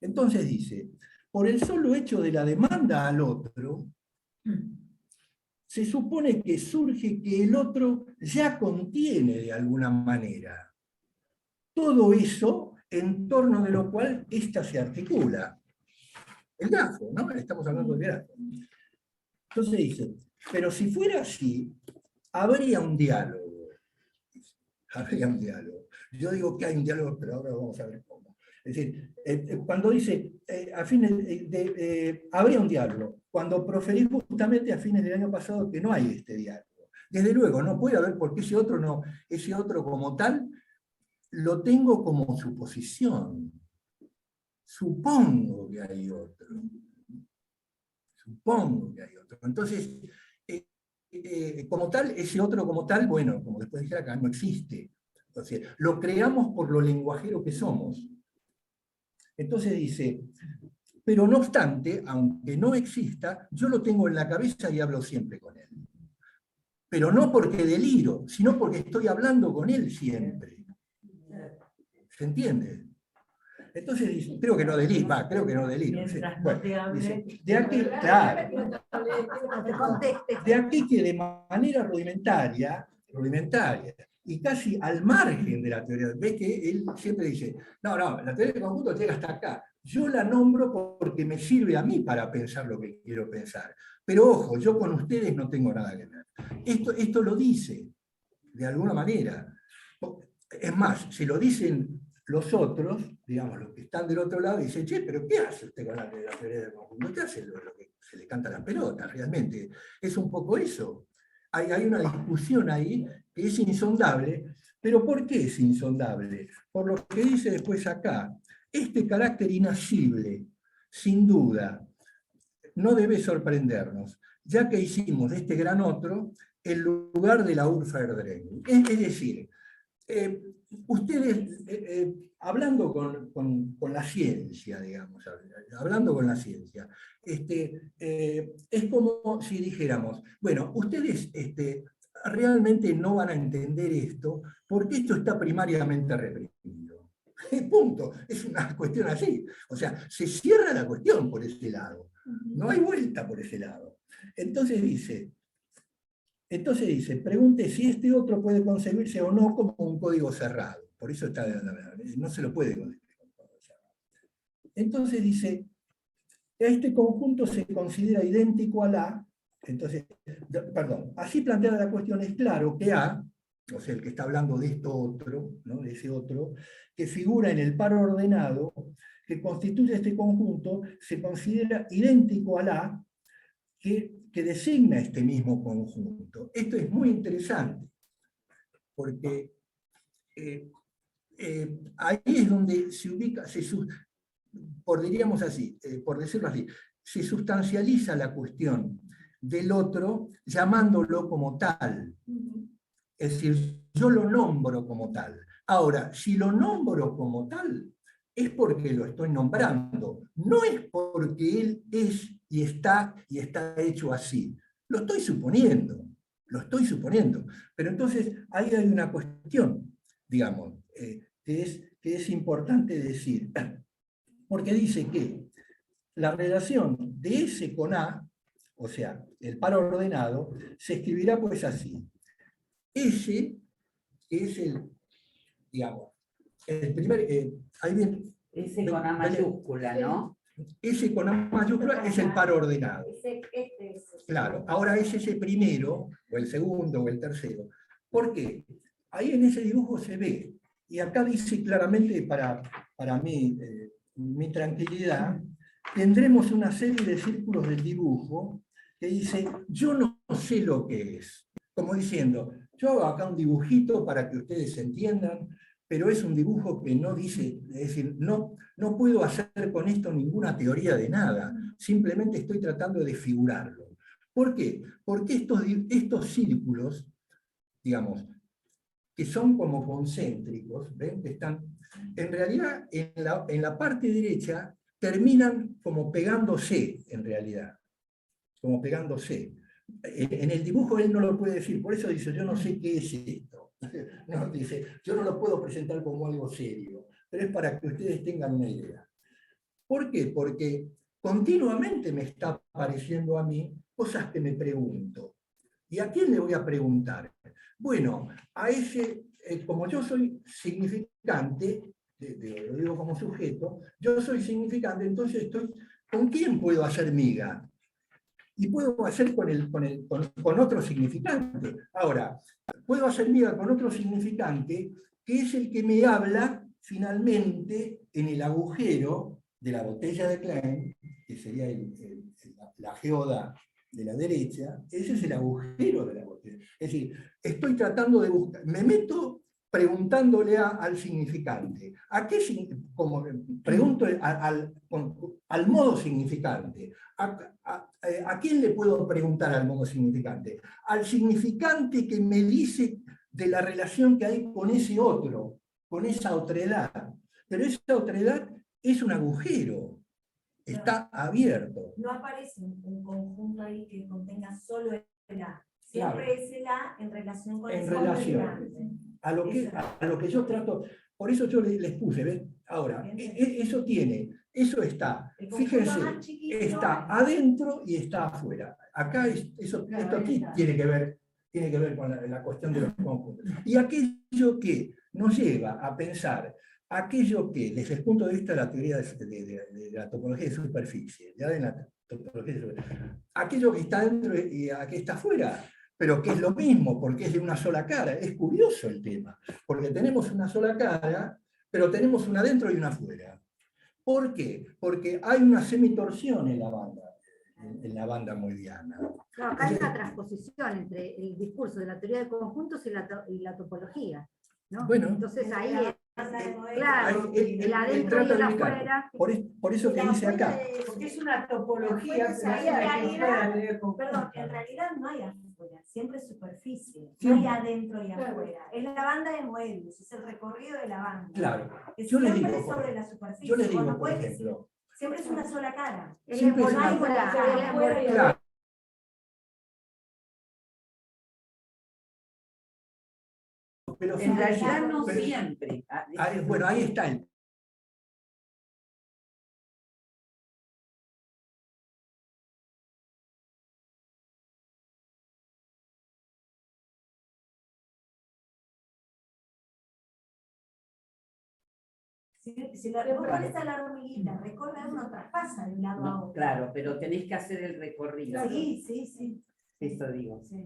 Entonces dice, por el solo hecho de la demanda al otro, se supone que surge que el otro ya contiene de alguna manera todo eso en torno de lo cual ésta se articula. El grafo, ¿no? Estamos hablando del grafo. Entonces dice, pero si fuera así, habría un diálogo. Habría un diálogo. Yo digo que hay un diálogo, pero ahora vamos a ver cómo. Es decir, cuando dice, a fines habría un diálogo, cuando proferí justamente a fines del año pasado que no hay este diálogo. Desde luego, no puede haber, porque ese otro como tal, lo tengo como suposición. Supongo que hay otro. Supongo que hay otro. Entonces, como tal, ese otro como tal, bueno, como después dije acá, no existe. Entonces, lo creamos por lo lenguajero que somos. Entonces dice, pero no obstante, aunque no exista, yo lo tengo en la cabeza y hablo siempre con él. Pero no porque deliro, sino porque estoy hablando con él siempre. ¿Se entiende? Entonces dice, creo que no deliro. Bueno, dice, de aquí, claro, de aquí que de manera rudimentaria, y casi al margen de la teoría, ves que él siempre dice, no, la teoría del conjunto llega hasta acá. Yo la nombro porque me sirve a mí para pensar lo que quiero pensar. Pero ojo, yo con ustedes no tengo nada que ver. Esto lo dice, de alguna manera. Es más, si lo dicen los otros, digamos, los que están del otro lado, dicen, che, pero ¿qué hace usted con la teoría del conjunto? ¿Qué hace lo que se le canta las pelotas, realmente? Es un poco eso. Hay una discusión ahí que es insondable, pero ¿por qué es insondable? Por lo que dice después acá, este carácter inasible, sin duda, no debe sorprendernos, ya que hicimos de este gran otro el lugar de la Urferdreng. Es decir, ustedes, hablando con la ciencia, digamos, hablando con la ciencia, es como si dijéramos, bueno, ustedes realmente no van a entender esto porque esto está primariamente reprimido. Punto. Es una cuestión así. O sea, se cierra la cuestión por ese lado. No hay vuelta por ese lado. Entonces dice, pregunte si este otro puede concebirse o no como un código cerrado. Por eso no se lo puede concebir como un código cerrado. Entonces dice, este conjunto se considera idéntico a la, así planteada la cuestión es claro que A, o sea, el que está hablando de esto otro, ¿no? De ese otro, que figura en el par ordenado, que constituye este conjunto, se considera idéntico a la que designa este mismo conjunto. Esto es muy interesante, porque ahí es donde se ubica, por decirlo así, se sustancializa la cuestión del otro llamándolo como tal. Es decir, yo lo nombro como tal. Ahora, si lo nombro como tal, es porque lo estoy nombrando, no es porque él es y está hecho así. Lo estoy suponiendo. Pero entonces ahí hay una cuestión, digamos, que es importante decir, porque dice que la relación de S con A, o sea, el par ordenado, se escribirá pues así. S, que es el, digamos, el primer, ahí bien, Ese con A mayúscula, ¿no? Ese con A mayúscula es el par ordenado. Claro, ahora es ese primero, o el segundo, o el tercero. ¿Por qué? Ahí en ese dibujo se ve, y acá dice claramente para mí, mi tranquilidad, tendremos una serie de círculos del dibujo que dice, yo no sé lo que es. Como diciendo, yo hago acá un dibujito para que ustedes entiendan, pero es un dibujo que no dice, es decir, no puedo hacer con esto ninguna teoría de nada, simplemente estoy tratando de figurarlo. ¿Por qué? Porque estos círculos, digamos, que son como concéntricos, ¿ven? Que están, en realidad, en la parte derecha, terminan como pegándose, en realidad, como pegándose. En el dibujo él no lo puede decir, por eso dice, yo no sé qué es esto. No, dice, yo no lo puedo presentar como algo serio, pero es para que ustedes tengan una idea. ¿Por qué? Porque continuamente me está apareciendo a mí cosas que me pregunto. ¿Y a quién le voy a preguntar? Bueno, a ese, como yo soy significante, lo digo como sujeto, yo soy significante, entonces ¿con quién puedo hacer miga? Y puedo hacer con otro significante. Ahora, puedo hacer miga con otro significante, que es el que me habla finalmente en el agujero de la botella de Klein, que sería la geoda de la derecha. Ese es el agujero de la botella. Es decir, estoy tratando de buscar, me meto preguntándole al significante. Como pregunto al modo significante. ¿A quién le puedo preguntar al modo significante? Al significante que me dice de la relación que hay con ese otro, con esa otredad. Pero esa otredad es un agujero, está abierto. No aparece un conjunto ahí que contenga solo el A. Siempre Claro. es el A en relación con el En relación. A lo que yo trato, por eso yo les puse, ¿ven? Ahora, eso está, fíjense, está adentro y está afuera. Acá esto aquí tiene que ver con la cuestión de los conjuntos. Y aquello que nos lleva a pensar, aquello que, desde el punto de vista de la teoría de la topología de superficie, ya de la topología de superficie, aquello que está dentro y que está afuera, pero que es lo mismo, porque es de una sola cara. Es curioso el tema, porque tenemos una sola cara, pero tenemos una adentro y una afuera. ¿Por qué? Porque hay una semitorsión en la banda moidiana. No, acá hay una transposición entre el discurso de la teoría de conjuntos y la topología, ¿no? Bueno, entonces ahí Claro, el adentro y el afuera. Por eso que dice acá. Porque es una topología, Perdón, en realidad no hay afuera, siempre es superficie, Sí. no hay adentro y afuera. Es la banda de Moebius, es el recorrido de la banda. Claro. Es Yo les siempre digo, sobre la superficie. yo les Vos digo, no por puedes decir, ejemplo, siempre es una sola cara. siempre es No hay una- una cara afuera y Claro. Pero En realidad no pero- siempre. Bueno, ahí está el. Si vos pones a la hormiguita, recorre uno traspasa de un lado a otro. Claro, pero tenés que hacer el recorrido. Sí, sí, sí. Eso digo. Sí.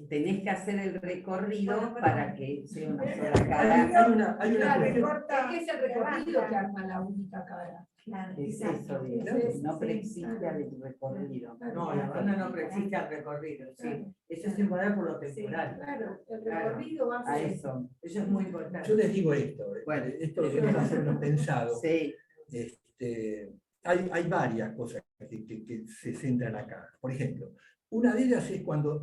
Tenés que hacer el recorrido Bueno, pero- para que sea una sola Hay cara. una cuestión. Es que es el recorrido que arma la única cara. Claro, Es exacto. eso, digo. Sí, No sí, preexiste claro. al recorrido. Claro. la banda no preexiste al recorrido. Sí. Eso es igual por lo Claro, el Claro. recorrido va A eso. Eso es muy importante. Yo les digo esto, Bueno. esto lo que nos hacerlo pensado. Sí. Hay varias cosas que se centran acá. Por ejemplo, una de ellas es cuando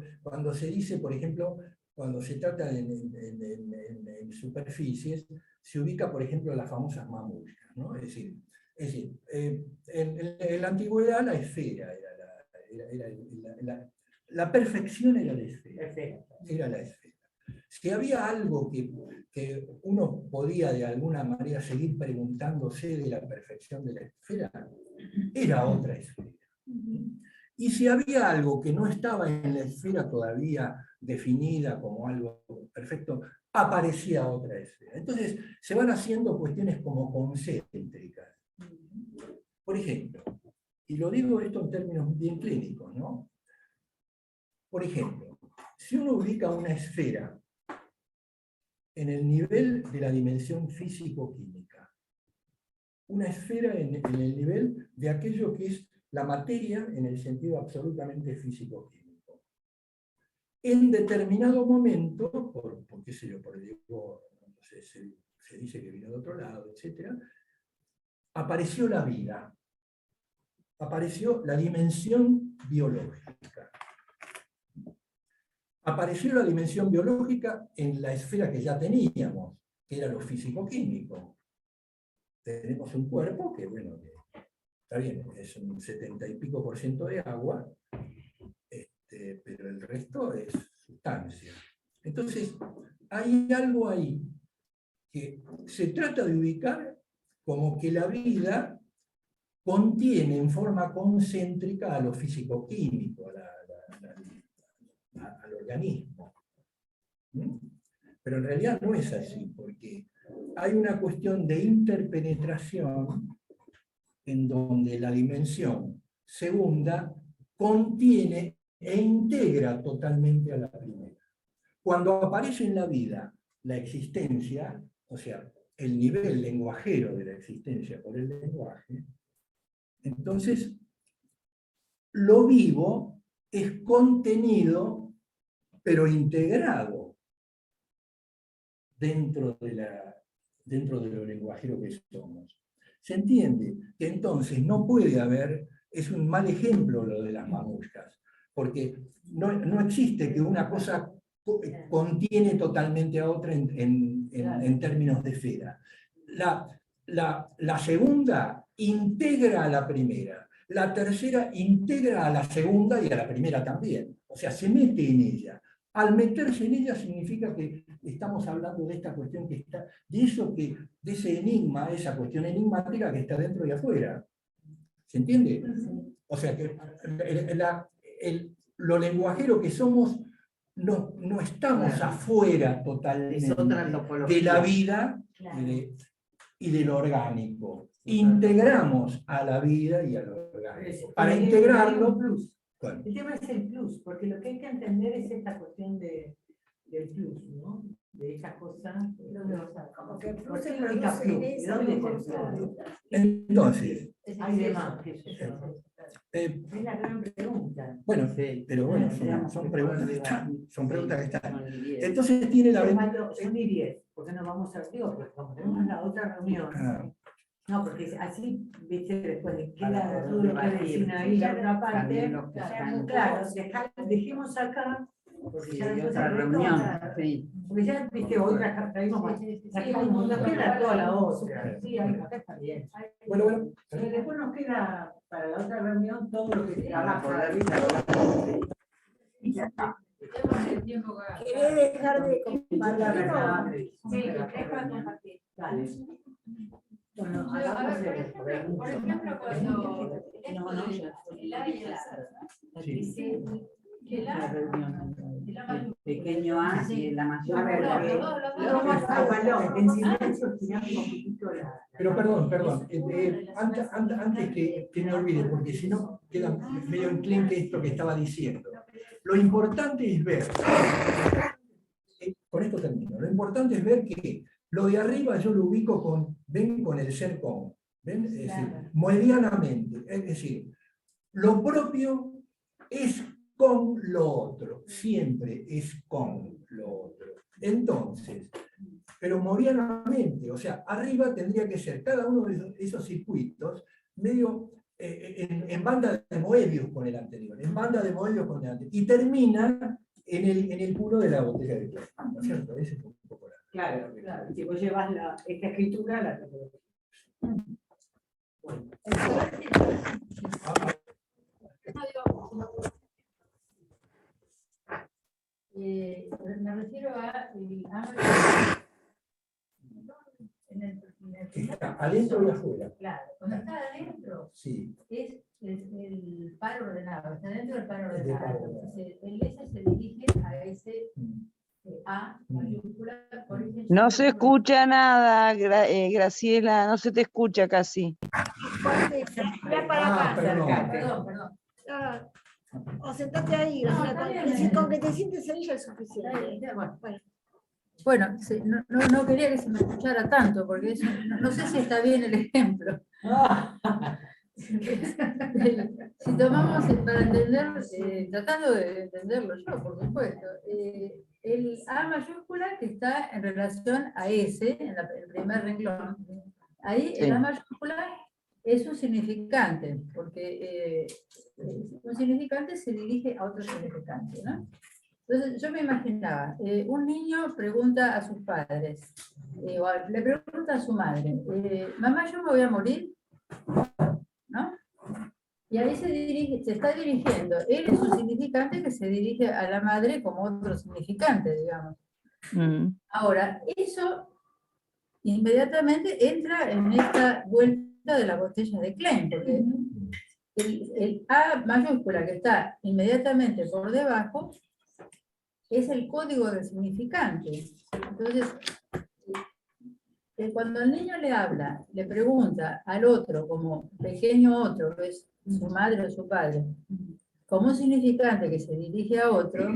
se dice, por ejemplo, cuando se trata en superficies, se ubica, por ejemplo, las famosas mamushkas, ¿no? Es decir, en la antigüedad la esfera la perfección era la esfera. Era la esfera. Si había algo que uno podía de alguna manera seguir preguntándose de la perfección de la esfera, era otra esfera. Y si había algo que no estaba en la esfera todavía definida como algo perfecto, aparecía otra esfera. Entonces se van haciendo cuestiones como concéntricas. Por ejemplo, y lo digo esto en términos bien clínicos, ¿no? Por ejemplo, si uno ubica una esfera en el nivel de la dimensión físico-química, una esfera en el nivel de aquello que es la materia en el sentido absolutamente físico-químico. En determinado momento, por qué sé yo, por el no sé, se dice que vino de otro lado, etc., apareció la vida, apareció la dimensión biológica. Apareció la dimensión biológica en la esfera que ya teníamos, que era lo físico-químico. Tenemos un cuerpo que, bueno, está bien, es un 70 y pico % de agua, pero el resto es sustancia. Entonces, hay algo ahí que se trata de ubicar como que la vida contiene en forma concéntrica a lo físico-químico, al organismo. Pero en realidad no es así, porque hay una cuestión de interpenetración en donde la dimensión segunda contiene e integra totalmente a la primera. Cuando aparece en la vida la existencia, o sea, el nivel lenguajero de la existencia por el lenguaje, entonces lo vivo es contenido, pero integrado dentro de lo lenguajero que somos. ¿Se entiende? Que entonces no puede haber, es un mal ejemplo lo de las mamushkas, porque no existe que una cosa contiene totalmente a otra en términos de esfera. La segunda integra a la primera, la tercera integra a la segunda y a la primera también, o sea, se mete en ella. Al meterse en ella significa que estamos hablando de esta cuestión que está, de ese enigma, esa cuestión enigmática que está dentro y afuera. ¿Se entiende? O sea que lo lenguajero que somos, no estamos afuera totalmente de la vida y de lo orgánico. Integramos a la vida y a lo orgánico. Para integrarlo... El tema es el plus, porque lo que hay que entender es esta cuestión del plus, ¿no? De esa cosa. Como que el plus ¿Por qué se implica produce en plus? ¿De esa dónde proporción. Entonces, hay demás. Es la gran pregunta. Bueno, pero bueno, son preguntas que están. Son preguntas que están. Entonces tiene la ventaja. Son 10, ¿por qué no vamos a digo, porque como tenemos la otra reunión? No, porque así, viste, después queda todo lo que decían ahí, la otra parte, claro, dejemos acá, porque ya después hay reunión, porque ya, viste, hoy traímos más, nos queda toda la otra, sí, acá está bien. Bueno, Pero después nos queda para la otra reunión todo lo que trabaja. Y ya está. ¿Querés dejar de compartir? Sí, deja de compartir. Dale. Bueno, A ver, hagamos por ejemplo, cuando el A y el A, dice que el A, El pequeño A y la mayor. A ver, en silencio tirando un poquito la... Pero perdón, antes que me olvide, porque si no queda medio enclenque esto que estaba diciendo. Lo importante es ver, con esto termino, lo importante es ver que lo de arriba yo lo ubico con el ser con, ¿ven? Es decir, medianamente, es decir, lo propio es con lo otro, siempre es con lo otro. Entonces, pero medianamente, o sea, arriba tendría que ser cada uno de esos circuitos medio en banda de Moebius con el anterior, en banda de Moebius con el anterior, y termina en el culo de la botella de plástico, ¿no es cierto? Ese es un poco la... Claro, claro. Si vos llevas esta escritura, la topología. Bueno. Me refiero a el Está adentro y afuera. Claro, cuando está adentro, Sí. es el par ordenado, está dentro del par Es de ordenado. par ordenado. Entonces, el S se dirige a ese A mayúscula. Por ese No yo se lo- escucha nada, Graciela, no se te escucha casi. Ya para acá. Perdón, perdón. Ah, o sentate ahí, No, Graciela, está con, bien. con que te sientes ahí ya es suficiente. Bueno. Bueno. Bueno, sí, no quería que se me escuchara tanto, porque eso, no sé si está bien el ejemplo. Si tomamos para entender, tratando de entenderlo yo, por supuesto, el A mayúscula que está en relación a S, en el primer renglón, ahí el Sí. A mayúscula es un significante, porque un significante se dirige a otro significante, ¿no? Entonces yo me imaginaba, un niño pregunta a sus padres, o le pregunta a su madre, mamá, yo me voy a morir, ¿no? Y ahí se está dirigiendo, él es un significante que se dirige a la madre como otro significante, digamos. Ahora, eso inmediatamente entra en esta vuelta de la botella de Klein, porque el A mayúscula que está inmediatamente por debajo es el código del significante. Entonces, cuando el niño le habla, le pregunta al otro, como pequeño otro, que es su madre o su padre, como un significante que se dirige a otro,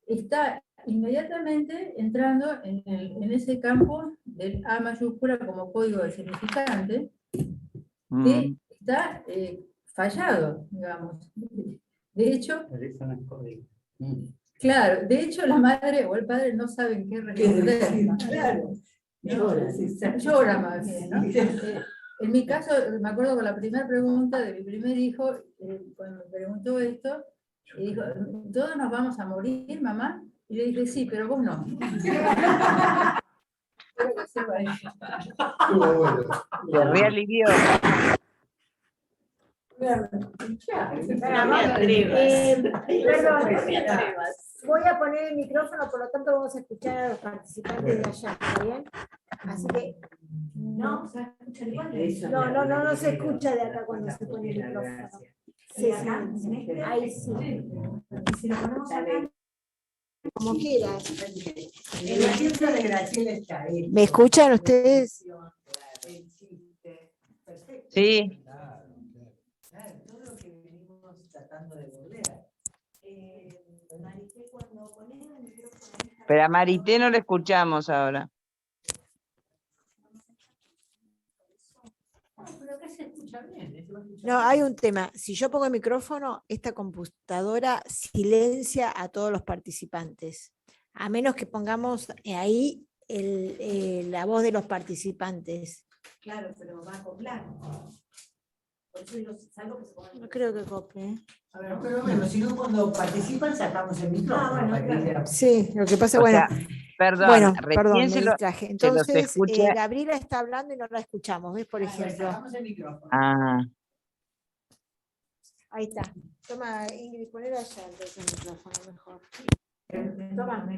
está inmediatamente entrando en ese campo del A mayúscula como código del significante, que está fallado, digamos. De hecho, claro, de hecho la madre o el padre no saben qué responder. Claro. Llora más bien, ¿no? En mi caso, me acuerdo con la primera pregunta de mi primer hijo, cuando me preguntó esto, y dijo, ¿todos nos vamos a morir, mamá? Y le dije, sí, pero vos no. Espero que sepa eso. Se realivió. Perdón, voy a poner el micrófono, por lo tanto vamos a escuchar a los participantes de allá, ¿está bien? Así que no se escucha igual. No se escucha de acá cuando se pone el micrófono. Sí, sí, ahí sí. Y si lo ponemos acá, como quieras. El ejemplo de Graciela está ahí. ¿Me escuchan ustedes? Sí. Claro, todo lo que venimos tratando de bordear. Marité, cuando ponés el micrófono... Pero a Marité no le escuchamos ahora. Pero acá se escucha bien. No, hay un tema. Si yo pongo el micrófono, esta computadora silencia a todos los participantes. A menos que pongamos ahí la voz de los participantes. Claro, pero va a acoplar. Por eso salvo que se ponga el No creo que copie. A ver, pero bueno, si no cuando participan sacamos el micrófono. Para que sea... Sí, lo que pasa, O bueno. sea, perdón, Bueno, recién perdón, me se distraje. los Entonces, escucha. Gabriela está hablando y no la escuchamos, ¿ves? Por ejemplo. Sacamos el micrófono. Ah. Ahí está. Toma, Ingrid, poner allá entonces el micrófono mejor. Toma.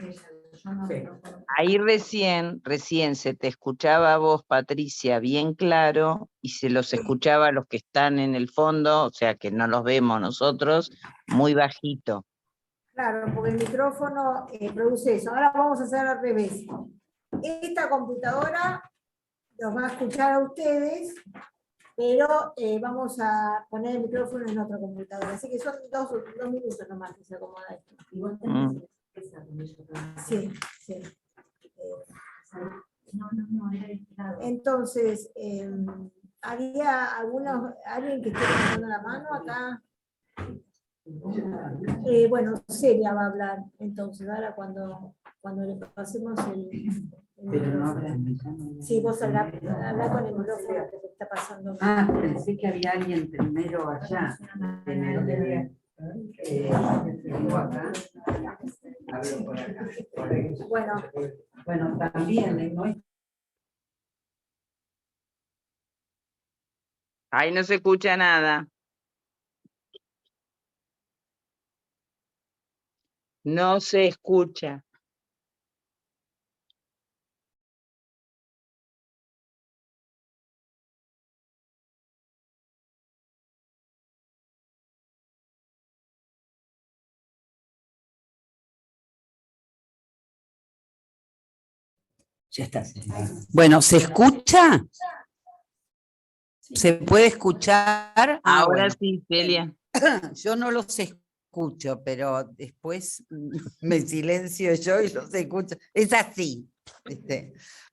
Ahí recién se te escuchaba a vos, Patricia, bien claro, y se los escuchaba a los que están en el fondo, o sea que no los vemos nosotros, muy bajito. Claro, porque el micrófono produce eso. Ahora vamos a hacer al revés. Esta computadora los va a escuchar a ustedes, pero vamos a poner el micrófono en otra computadora. Así que son dos minutos nomás que se acomoda esto. Y vos tenés Sí, sí. Entonces, ¿había alguien que esté levantando la mano acá? Bueno, Celia va a hablar, entonces, ahora cuando le pasemos el Pero no habla. sí, vos habla con el micrófono que te está pasando. Ah, pensé que había alguien primero allá. Tengo acá. Hablo por acá. Bueno, también, ¿no? Ahí no se escucha nada. No se escucha. Ya está. Bueno, ¿se escucha? ¿Se puede escuchar? Ahora Bueno. sí, Celia. Yo no los escucho, pero después me silencio yo y los escucho. Es así.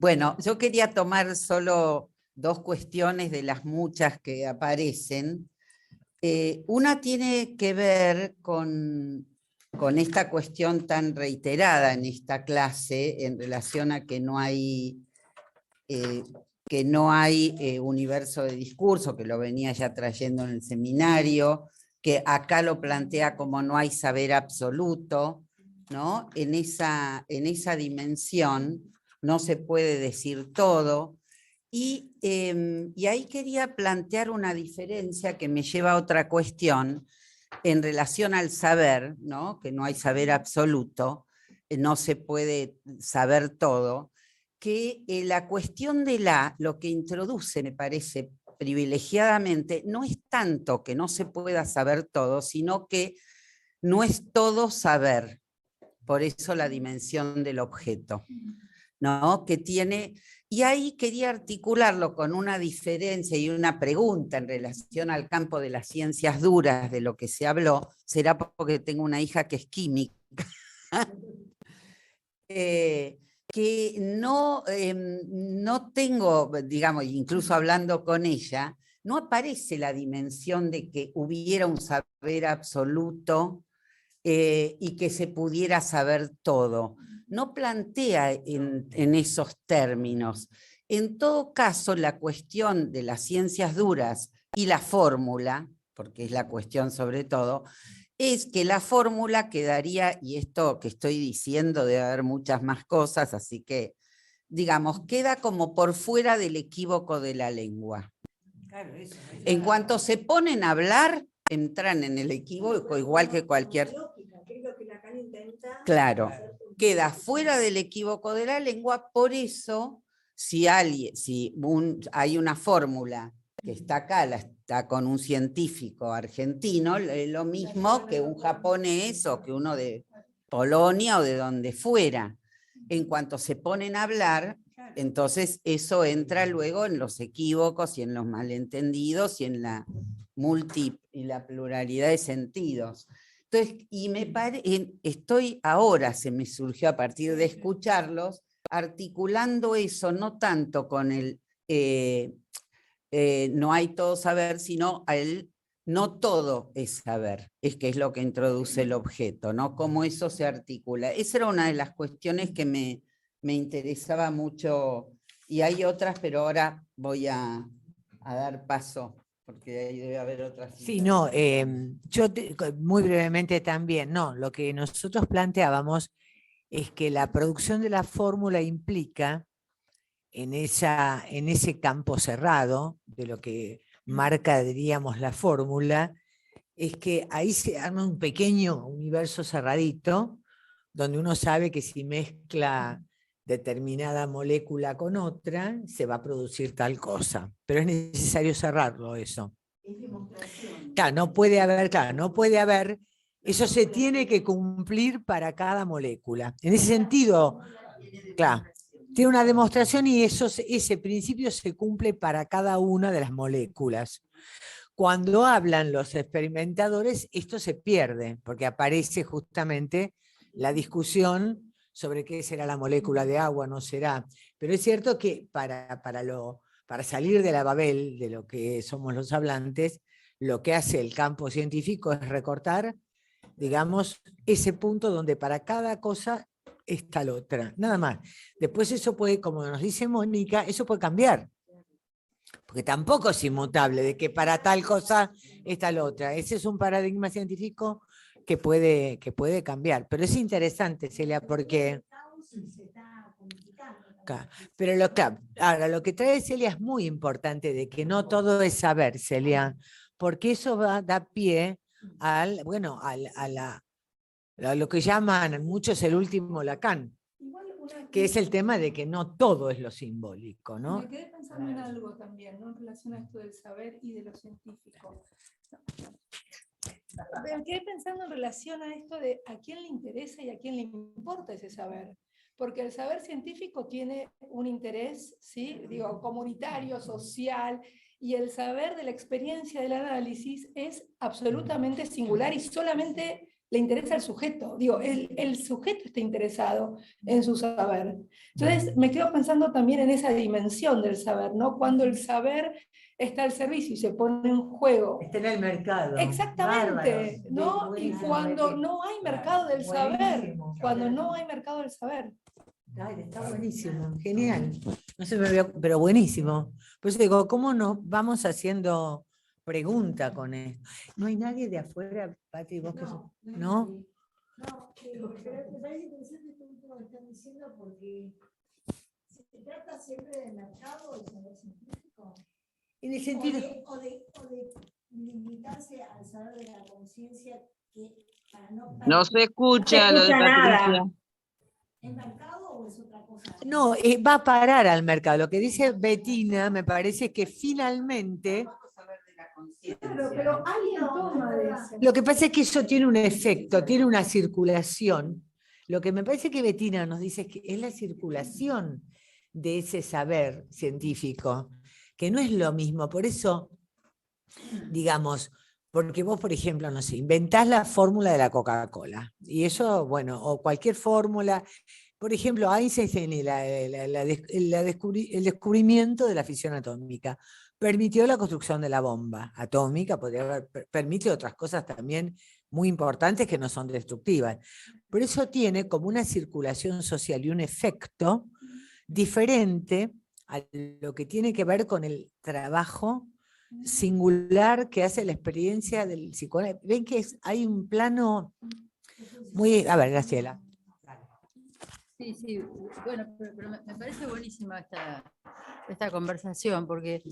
Bueno, yo quería tomar solo dos cuestiones de las muchas que aparecen. Una tiene que ver con esta cuestión tan reiterada en esta clase en relación a que no hay universo de discurso, que lo venía ya trayendo en el seminario, que acá lo plantea como no hay saber absoluto, ¿no? En esa dimensión no se puede decir todo. Y ahí quería plantear una diferencia que me lleva a otra cuestión en relación al saber, ¿no? Que no hay saber absoluto, no se puede saber todo, que la cuestión de lo que introduce, me parece, privilegiadamente, no es tanto que no se pueda saber todo, sino que no es todo saber. Por eso la dimensión del objeto, ¿no? Que tiene, y ahí quería articularlo con una diferencia y una pregunta en relación al campo de las ciencias duras, de lo que se habló, será porque tengo una hija que es química, que no tengo, digamos, incluso hablando con ella, no aparece la dimensión de que hubiera un saber absoluto y que se pudiera saber todo. No plantea en esos términos. En todo caso, la cuestión de las ciencias duras y la fórmula, porque es la cuestión sobre todo, es que la fórmula quedaría, y esto que estoy diciendo debe haber muchas más cosas, así que, digamos, queda como por fuera del equívoco de la lengua. Claro, eso. En cuanto se ponen a hablar, entran en el equívoco igual que cualquier... Claro, queda fuera del equívoco de la lengua, por eso, si hay una fórmula que está acá, está con un científico argentino, es lo mismo que un japonés o que uno de Polonia o de donde fuera. En cuanto se ponen a hablar, entonces eso entra luego en los equívocos y en los malentendidos y en la pluralidad de sentidos. Entonces, estoy ahora, se me surgió a partir de escucharlos, articulando eso, no tanto con el no hay todo saber, sino el no todo es saber, es que es lo que introduce el objeto, ¿no? Cómo eso se articula. Esa era una de las cuestiones que me interesaba mucho, y hay otras, pero ahora voy a dar paso, porque ahí debe haber otras. Sí, no, muy brevemente también, no, lo que nosotros planteábamos es que la producción de la fórmula implica en ese campo cerrado de lo que marca, diríamos, la fórmula, es que ahí se arma un pequeño universo cerradito, donde uno sabe que si mezcla determinada molécula con otra, se va a producir tal cosa, pero es necesario cerrarlo eso. Claro, no puede haber, eso se tiene que cumplir para cada molécula. En ese sentido, claro, tiene una demostración y ese principio se cumple para cada una de las moléculas. Cuando hablan los experimentadores, esto se pierde, porque aparece justamente la discusión sobre qué será la molécula de agua, no será. Pero es cierto que para salir de la Babel, de lo que somos los hablantes, lo que hace el campo científico es recortar, digamos, ese punto donde para cada cosa está la otra, nada más. Después eso puede, como nos dice Mónica, eso puede cambiar. Porque tampoco es inmutable de que para tal cosa está la otra. Ese es un paradigma científico que puede cambiar. Pero es interesante, Celia, porque... Pero ahora, lo que trae Celia es muy importante, de que no todo es saber, Celia, porque eso da pie a lo que llaman muchos el último Lacan, que es el tema de que no todo es lo simbólico, ¿no? Me quedé pensando en algo también, ¿no? En relación a esto del saber y de lo científico. Me quedé pensando en relación a esto de a quién le interesa y a quién le importa ese saber. porque el saber científico tiene un interés, ¿sí? Digo, comunitario, social, y el saber de la experiencia del análisis es absolutamente singular y solamente le interesa al sujeto. Digo, el sujeto está interesado en su saber. Entonces, me quedo pensando también en esa dimensión del saber, ¿no? Cuando el saber está al servicio y se pone en juego. Está en el mercado. Exactamente, Bárbaro. ¿no? Y Buenísimo, cuando Betty. no hay mercado del saber, Buenísimo. cuando no hay mercado del saber. Ay, está buenísimo, genial. No se me vio, pero buenísimo. Por eso digo, ¿cómo nos vamos haciendo pregunta con esto? ¿No hay nadie de afuera, Pati, vos que sos- ¿No? No, pero me parece interesante este último que están diciendo porque se trata siempre del mercado y saber científico. En el sentido... O de limitarse al saber de la conciencia que para no... No se escucha lo de Patricia. ¿Es mercado o es otra cosa? No, va a parar al mercado. Lo que dice Bettina me parece que finalmente... Claro, pero alguien toma de eso. Lo que pasa es que eso tiene un efecto, tiene una circulación. Lo que me parece que Bettina nos dice es que es la circulación de ese saber científico, que no es lo mismo. Por eso, digamos, porque vos, por ejemplo, no sé, inventás la fórmula de la Coca-Cola, y eso, bueno, o cualquier fórmula. Por ejemplo, Einstein tiene el descubrimiento de la fisión atómica. Permitió la construcción de la bomba atómica, permite otras cosas también muy importantes que no son destructivas. Pero eso tiene como una circulación social y un efecto diferente a lo que tiene que ver con el trabajo singular que hace la experiencia del psicoanálisis. Ven que hay un plano muy... A ver, Graciela. Sí, sí, bueno, pero me parece buenísima esta conversación, porque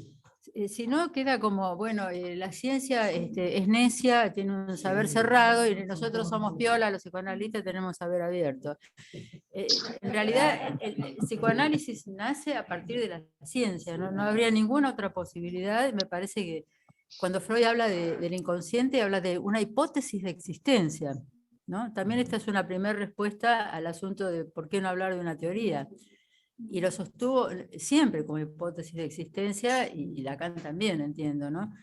si no queda como, bueno, la ciencia es necia, tiene un saber cerrado, y nosotros somos piola, los psicoanalistas tenemos saber abierto. En realidad, el psicoanálisis nace a partir de la ciencia, no habría ninguna otra posibilidad. Me parece que cuando Freud habla del inconsciente, habla de una hipótesis de existencia, ¿no? También esta es una primera respuesta al asunto de por qué no hablar de una teoría. Y lo sostuvo siempre como hipótesis de existencia, y Lacan también, entiendo, ¿no?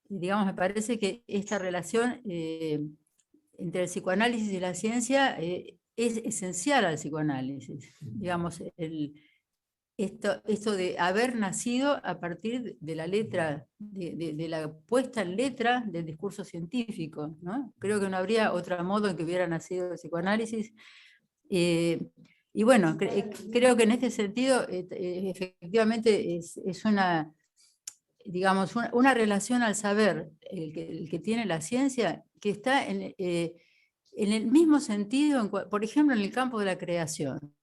Y digamos, me parece que esta relación entre el psicoanálisis y la ciencia es esencial al psicoanálisis. Digamos, esto de haber nacido a partir de la letra, de la puesta en letra del discurso científico, ¿no? Creo que no habría otro modo en que hubiera nacido el psicoanálisis. Y bueno, creo que en este sentido efectivamente es una, digamos, una relación al saber, el que tiene la ciencia, que está en el mismo sentido, por ejemplo, en el campo de la creación.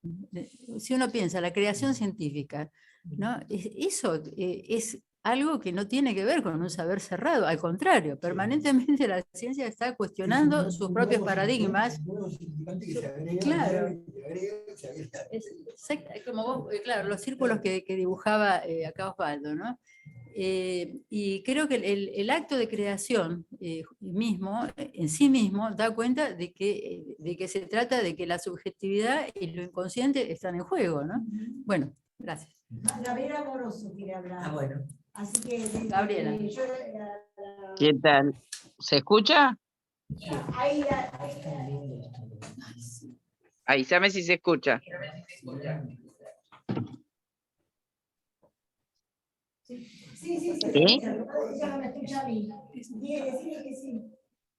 Si uno piensa, la creación científica, ¿no? Eso es algo que no tiene que ver con un saber cerrado, al contrario, permanentemente la ciencia está cuestionando sus propios paradigmas. Claro. Como vos, claro, los círculos que dibujaba acá Osvaldo, ¿no? Y creo que el acto de creación mismo, en sí mismo, da cuenta de que se trata de que la subjetividad y lo inconsciente están en juego, ¿no? Bueno, gracias. Gabriela Moroso quiere hablar. Ah, bueno. Así que, Gabriela. ¿Qué tal? ¿Se escucha? Ahí, Avísame si se escucha. Sí. ¿Sí? Ella me escucha a mí. Decirle que sí.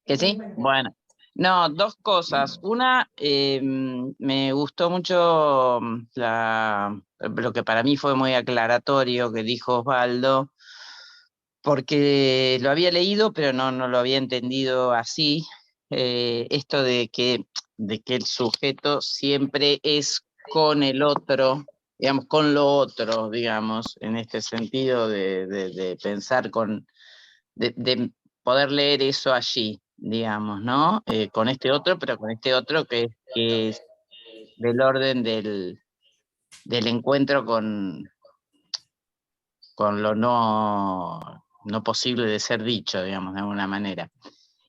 ¿Que sí? Bueno. No, dos cosas. Una, me gustó mucho lo que para mí fue muy aclaratorio que dijo Osvaldo, porque lo había leído, pero no lo había entendido así. Esto de que el sujeto siempre es con el otro, digamos, con lo otro, digamos, en este sentido de pensar de poder leer eso allí, digamos, ¿no? Con este otro, pero con este otro que es del orden del encuentro con lo no posible de ser dicho, digamos, de alguna manera.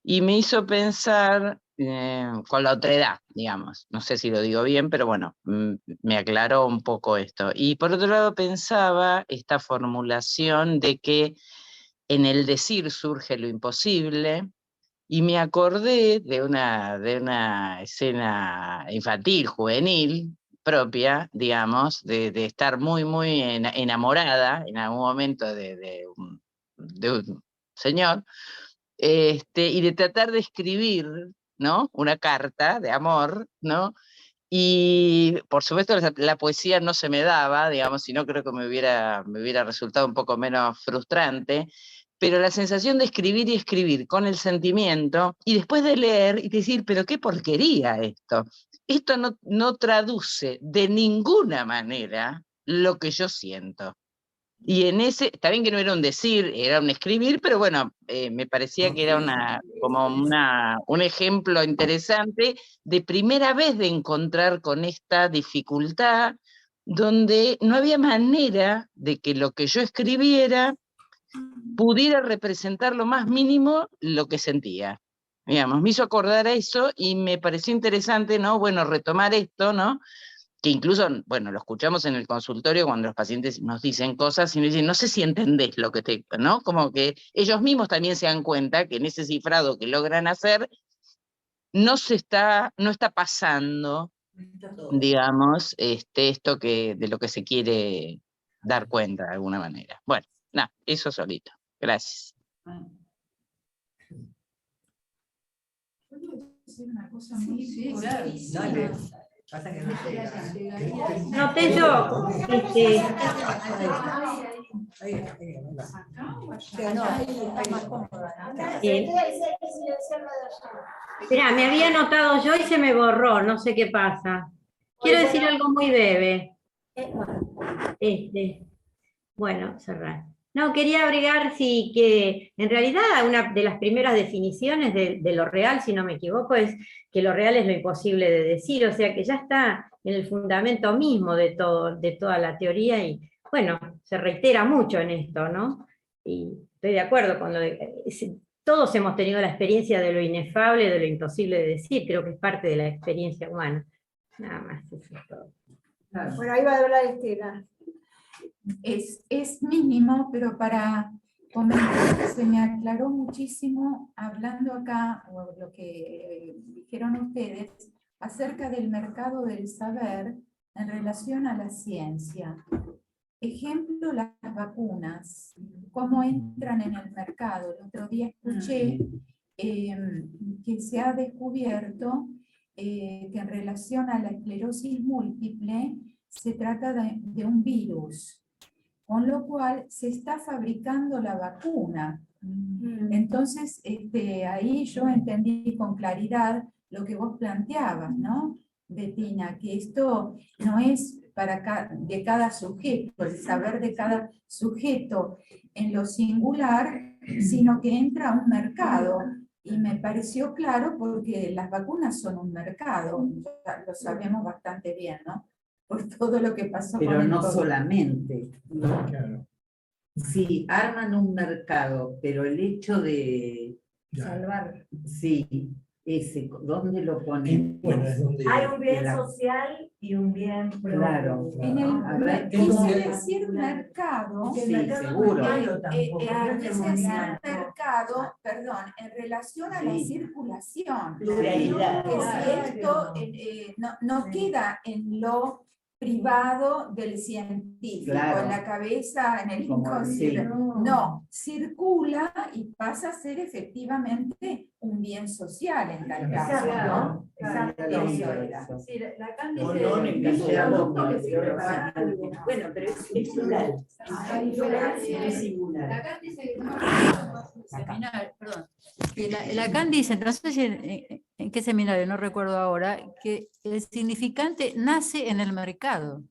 Y me hizo pensar con la otredad, digamos. No sé si lo digo bien, pero bueno, me aclaró un poco esto. Y por otro lado pensaba esta formulación de que en el decir surge lo imposible, y me acordé de una escena infantil, juvenil, propia, digamos, de estar muy, muy enamorada en algún momento de un señor, y de tratar de escribir, ¿no? Una carta de amor, ¿no? Y por supuesto la poesía no se me daba, digamos, si no creo que me hubiera resultado un poco menos frustrante, pero la sensación de escribir y escribir con el sentimiento, y después de leer y decir, pero qué porquería esto. Esto no traduce de ninguna manera lo que yo siento. Y en ese, está bien que no era un decir, era un escribir, pero bueno, me parecía que era un ejemplo interesante de primera vez de encontrar con esta dificultad, donde no había manera de que lo que yo escribiera pudiera representar lo más mínimo lo que sentía. Digamos, me hizo acordar a eso y me pareció interesante, ¿no? Bueno, retomar esto, ¿no? Que incluso, bueno, lo escuchamos en el consultorio cuando los pacientes nos dicen cosas y nos dicen, no sé si entendés lo que ¿no? Como que ellos mismos también se dan cuenta que en ese cifrado que logran hacer, no está pasando, digamos, esto de lo que se quiere dar cuenta de alguna manera. Bueno, nada, eso solito. Gracias. Una cosa muy singular. Dale. Pasa que no llega. Noté yo. Mirá, me había anotado yo y se me borró, no sé qué pasa. Quiero decir algo muy breve. Bueno, cerrar. No, quería agregar que en realidad una de las primeras definiciones de lo real, si no me equivoco, es que lo real es lo imposible de decir, o sea que ya está en el fundamento mismo de toda la teoría y bueno, se reitera mucho en esto, ¿no? Y estoy de acuerdo con todos hemos tenido la experiencia de lo inefable, de lo imposible de decir, creo que es parte de la experiencia humana. Nada más, eso es todo. Bueno, ahí va a hablar Estela. Es mínimo, pero para comentar, se me aclaró muchísimo hablando acá, o lo que dijeron ustedes, acerca del mercado del saber en relación a la ciencia. Ejemplo, las vacunas, cómo entran en el mercado. El otro día escuché que se ha descubierto que en relación a la esclerosis múltiple se trata de un virus, con lo cual se está fabricando la vacuna. Entonces, ahí yo entendí con claridad lo que vos planteabas, ¿no, Bettina? Que esto no es de cada sujeto, el saber de cada sujeto en lo singular, sino que entra a un mercado. Y me pareció claro porque las vacunas son un mercado, ya lo sabemos bastante bien, ¿no? Por todo lo que pasó pero con el no COVID. solamente. ¿no? Claro. Sí, arman un mercado, pero el hecho de Salvar. sí, ¿dónde lo ponen? Bueno, es donde Hay un bien social y un bien claro. Quise decir mercado, Sí, seguro. quise decir mercado, perdón, en relación a la circulación. Pluralidad. Que si esto no queda en lo privado del científico, Claro. en la cabeza, en el inconsciente. No, circula y pasa a ser efectivamente un bien social en tal caso, ¿no? Exacto. Eso era. Sí, Lacan dice, No, encasillado, bueno, pero es plural. Es singular. Lacan dice que seminario, perdón, que Lacan dice, no sé si en qué seminario, no recuerdo ahora, que el significante nace en el mercado.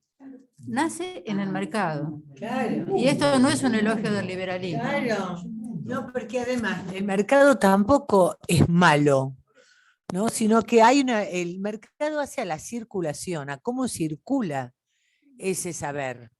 Nace en el mercado. Claro. Y esto no es un elogio del liberalismo. Claro. No, porque además el mercado tampoco es malo, ¿no? Sino que el mercado hace a la circulación, a cómo circula ese saber.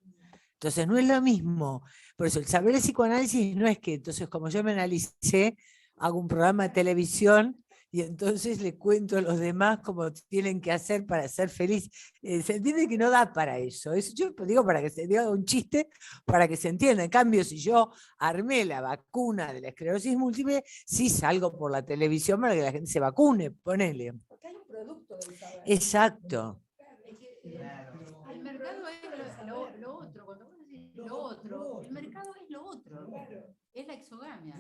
Entonces no es lo mismo. Por eso el saber de psicoanálisis no es que, entonces como yo me analicé, hago un programa de televisión y entonces le cuento a los demás cómo tienen que hacer para ser feliz. Se entiende que no da para eso. Yo digo para que se diga un chiste, para que se entienda. En cambio, si yo armé la vacuna de la esclerosis múltiple, sí salgo por la televisión para que la gente se vacune, ponele. Porque hay un producto del saber. Exacto. El mercado es lo otro. Cuando vos decís lo otro, el mercado es lo otro. Es la exogamia.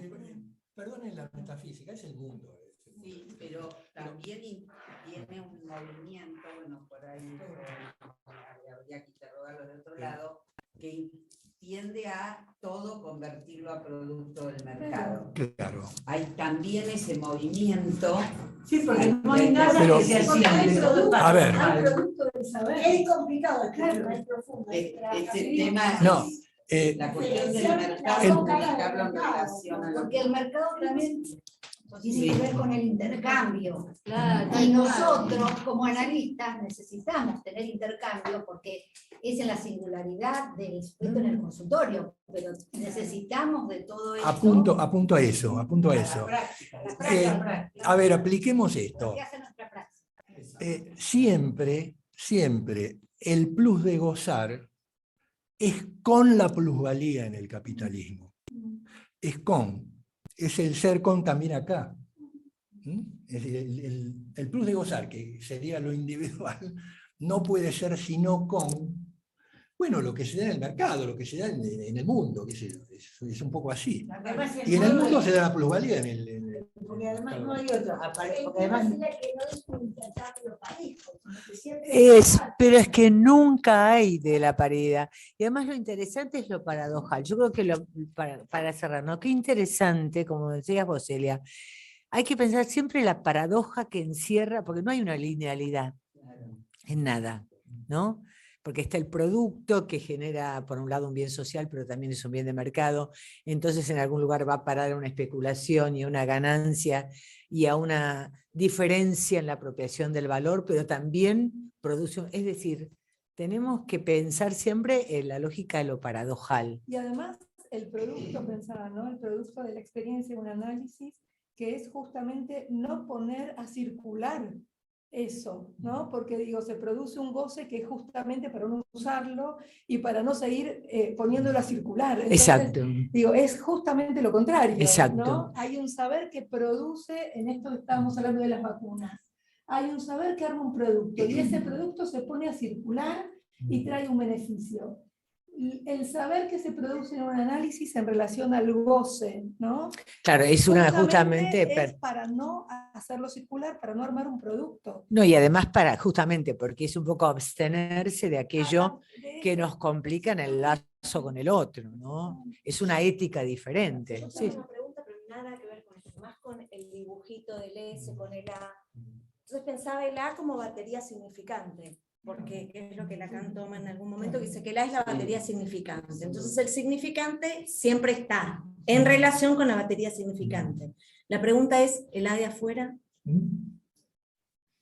Perdonen la metafísica, es el mundo. Sí, pero también tiene un movimiento, bueno, por ahí habría que interrogarlo de otro lado, que tiende a todo convertirlo a producto del mercado. Claro. Hay también ese movimiento. Sí, porque no hay nada Pero- que se asiente. A ver. Hay producto del saber. Es complicado, claro, es profundo. Este tema No, la cuestión del mercado, explicarlo en relación a lo Porque el mercado también tiene Sí. que ver con el intercambio. Claro, Y nosotros, como analistas, necesitamos tener intercambio porque es en la singularidad del sujeto en el consultorio, pero necesitamos de todo eso. apunto a eso. A ver, apliquemos esto. ¿Qué hace nuestra práctica? Siempre el plus de gozar es con la plusvalía en el capitalismo. Es el ser con también acá. Es el plus de gozar, que sería lo individual, no puede ser sino con, bueno, lo que se da en el mercado, lo que se da en el mundo, qué sé yo, es un poco así. Y en el mundo se da la plusvalía en el Porque además no hay otro. Porque además que no es un intercambio parejo, sino que siempre Pero es que nunca hay de la paridad. Y además lo interesante es lo paradojal. Yo creo que para cerrar, ¿no? Qué interesante, como decías vos, Celia, hay que pensar siempre la paradoja que encierra, porque no hay una linealidad en nada, ¿no? Porque está el producto que genera, por un lado, un bien social, pero también es un bien de mercado. Entonces, en algún lugar va a parar a una especulación y a una ganancia y a una diferencia en la apropiación del valor, pero también produce, es decir, tenemos que pensar siempre en la lógica de lo paradojal. Y además el producto, pensaba, ¿no? El producto de la experiencia de un análisis, que es justamente no poner a circular eso, ¿no? Porque digo, se produce un goce que es justamente para no usarlo y para no seguir poniéndolo a circular. Entonces, Exacto. digo, es justamente lo contrario, Exacto. ¿no? Hay un saber que produce, en esto que estábamos hablando de las vacunas, hay un saber que arma un producto y ese producto se pone a circular y trae un beneficio. El saber que se produce en un análisis en relación al goce, ¿no? Claro, es una justamente... es para no hacerlo circular, para no armar un producto. No, y además justamente porque es un poco abstenerse de aquello que nos complica en el lazo con el otro, ¿no? Es una ética diferente. Yo Sí. tengo una pregunta, pero nada que ver con eso, más con el dibujito del S, con el A. Entonces pensaba el A como batería significante, porque es lo que Lacan toma en algún momento, que dice que el A es la batería significante. Entonces el significante siempre está en relación con la batería significante. La pregunta es, ¿el A de afuera?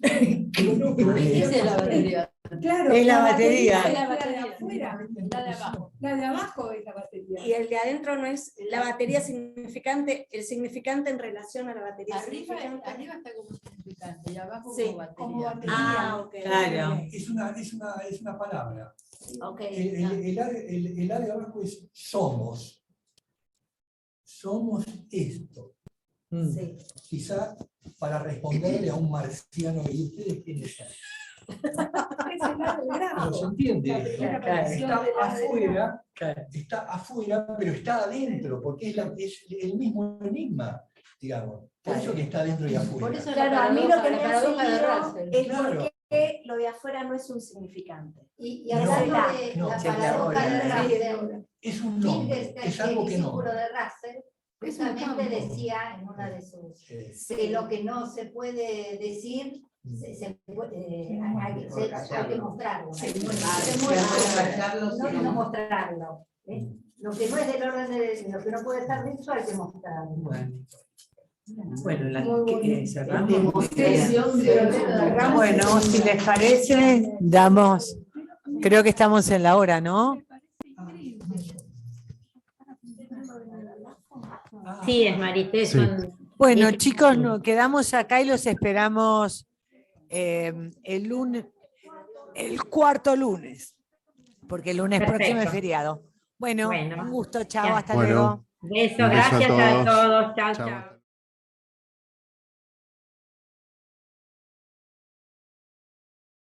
Esa es la batería. Claro, Es la batería. es la batería de afuera, la de abajo. La de abajo es la batería. Y el de adentro no es la batería significante, el significante en relación a la batería significante. Arriba está como significante y abajo Sí, como batería. como batería. Ah, ok. Claro. Es una palabra. Ok. El A de abajo es somos. Somos esto. Sí. Quizá para responderle a un marciano, ¿y ustedes quiénes son? Pero se entiende. Está afuera, pero está adentro, porque es el mismo enigma, digamos. Por eso que está adentro y afuera. Por eso Claro, a mí lo que la me ha paradoja de servido Russell. es Claro. porque lo de afuera no es un significante. Y hablando de no, la sí, paradoja de ahora. Russell, Es un nombre, Wittgenstein, es algo el que no. discípulo de Russell, justamente decía en una de sus, que lo que no se puede decir, hay que mostrarlo. No mostrarlo. Lo que no es del orden de lo que no puede estar dicho, hay que mostrarlo. Bueno, cerramos. Bueno, si les parece, damos, creo que estamos en la hora, ¿no? Sí, es Marité, Sí. son Bueno, chicos, nos quedamos acá y los esperamos el lunes, el cuarto lunes, porque el lunes próximo es Perfecto. feriado. Bueno, Bueno, un gusto, chao, ya. hasta Bueno, luego. Besos, un beso a gracias a todos. todos. Chao, Chao. chao.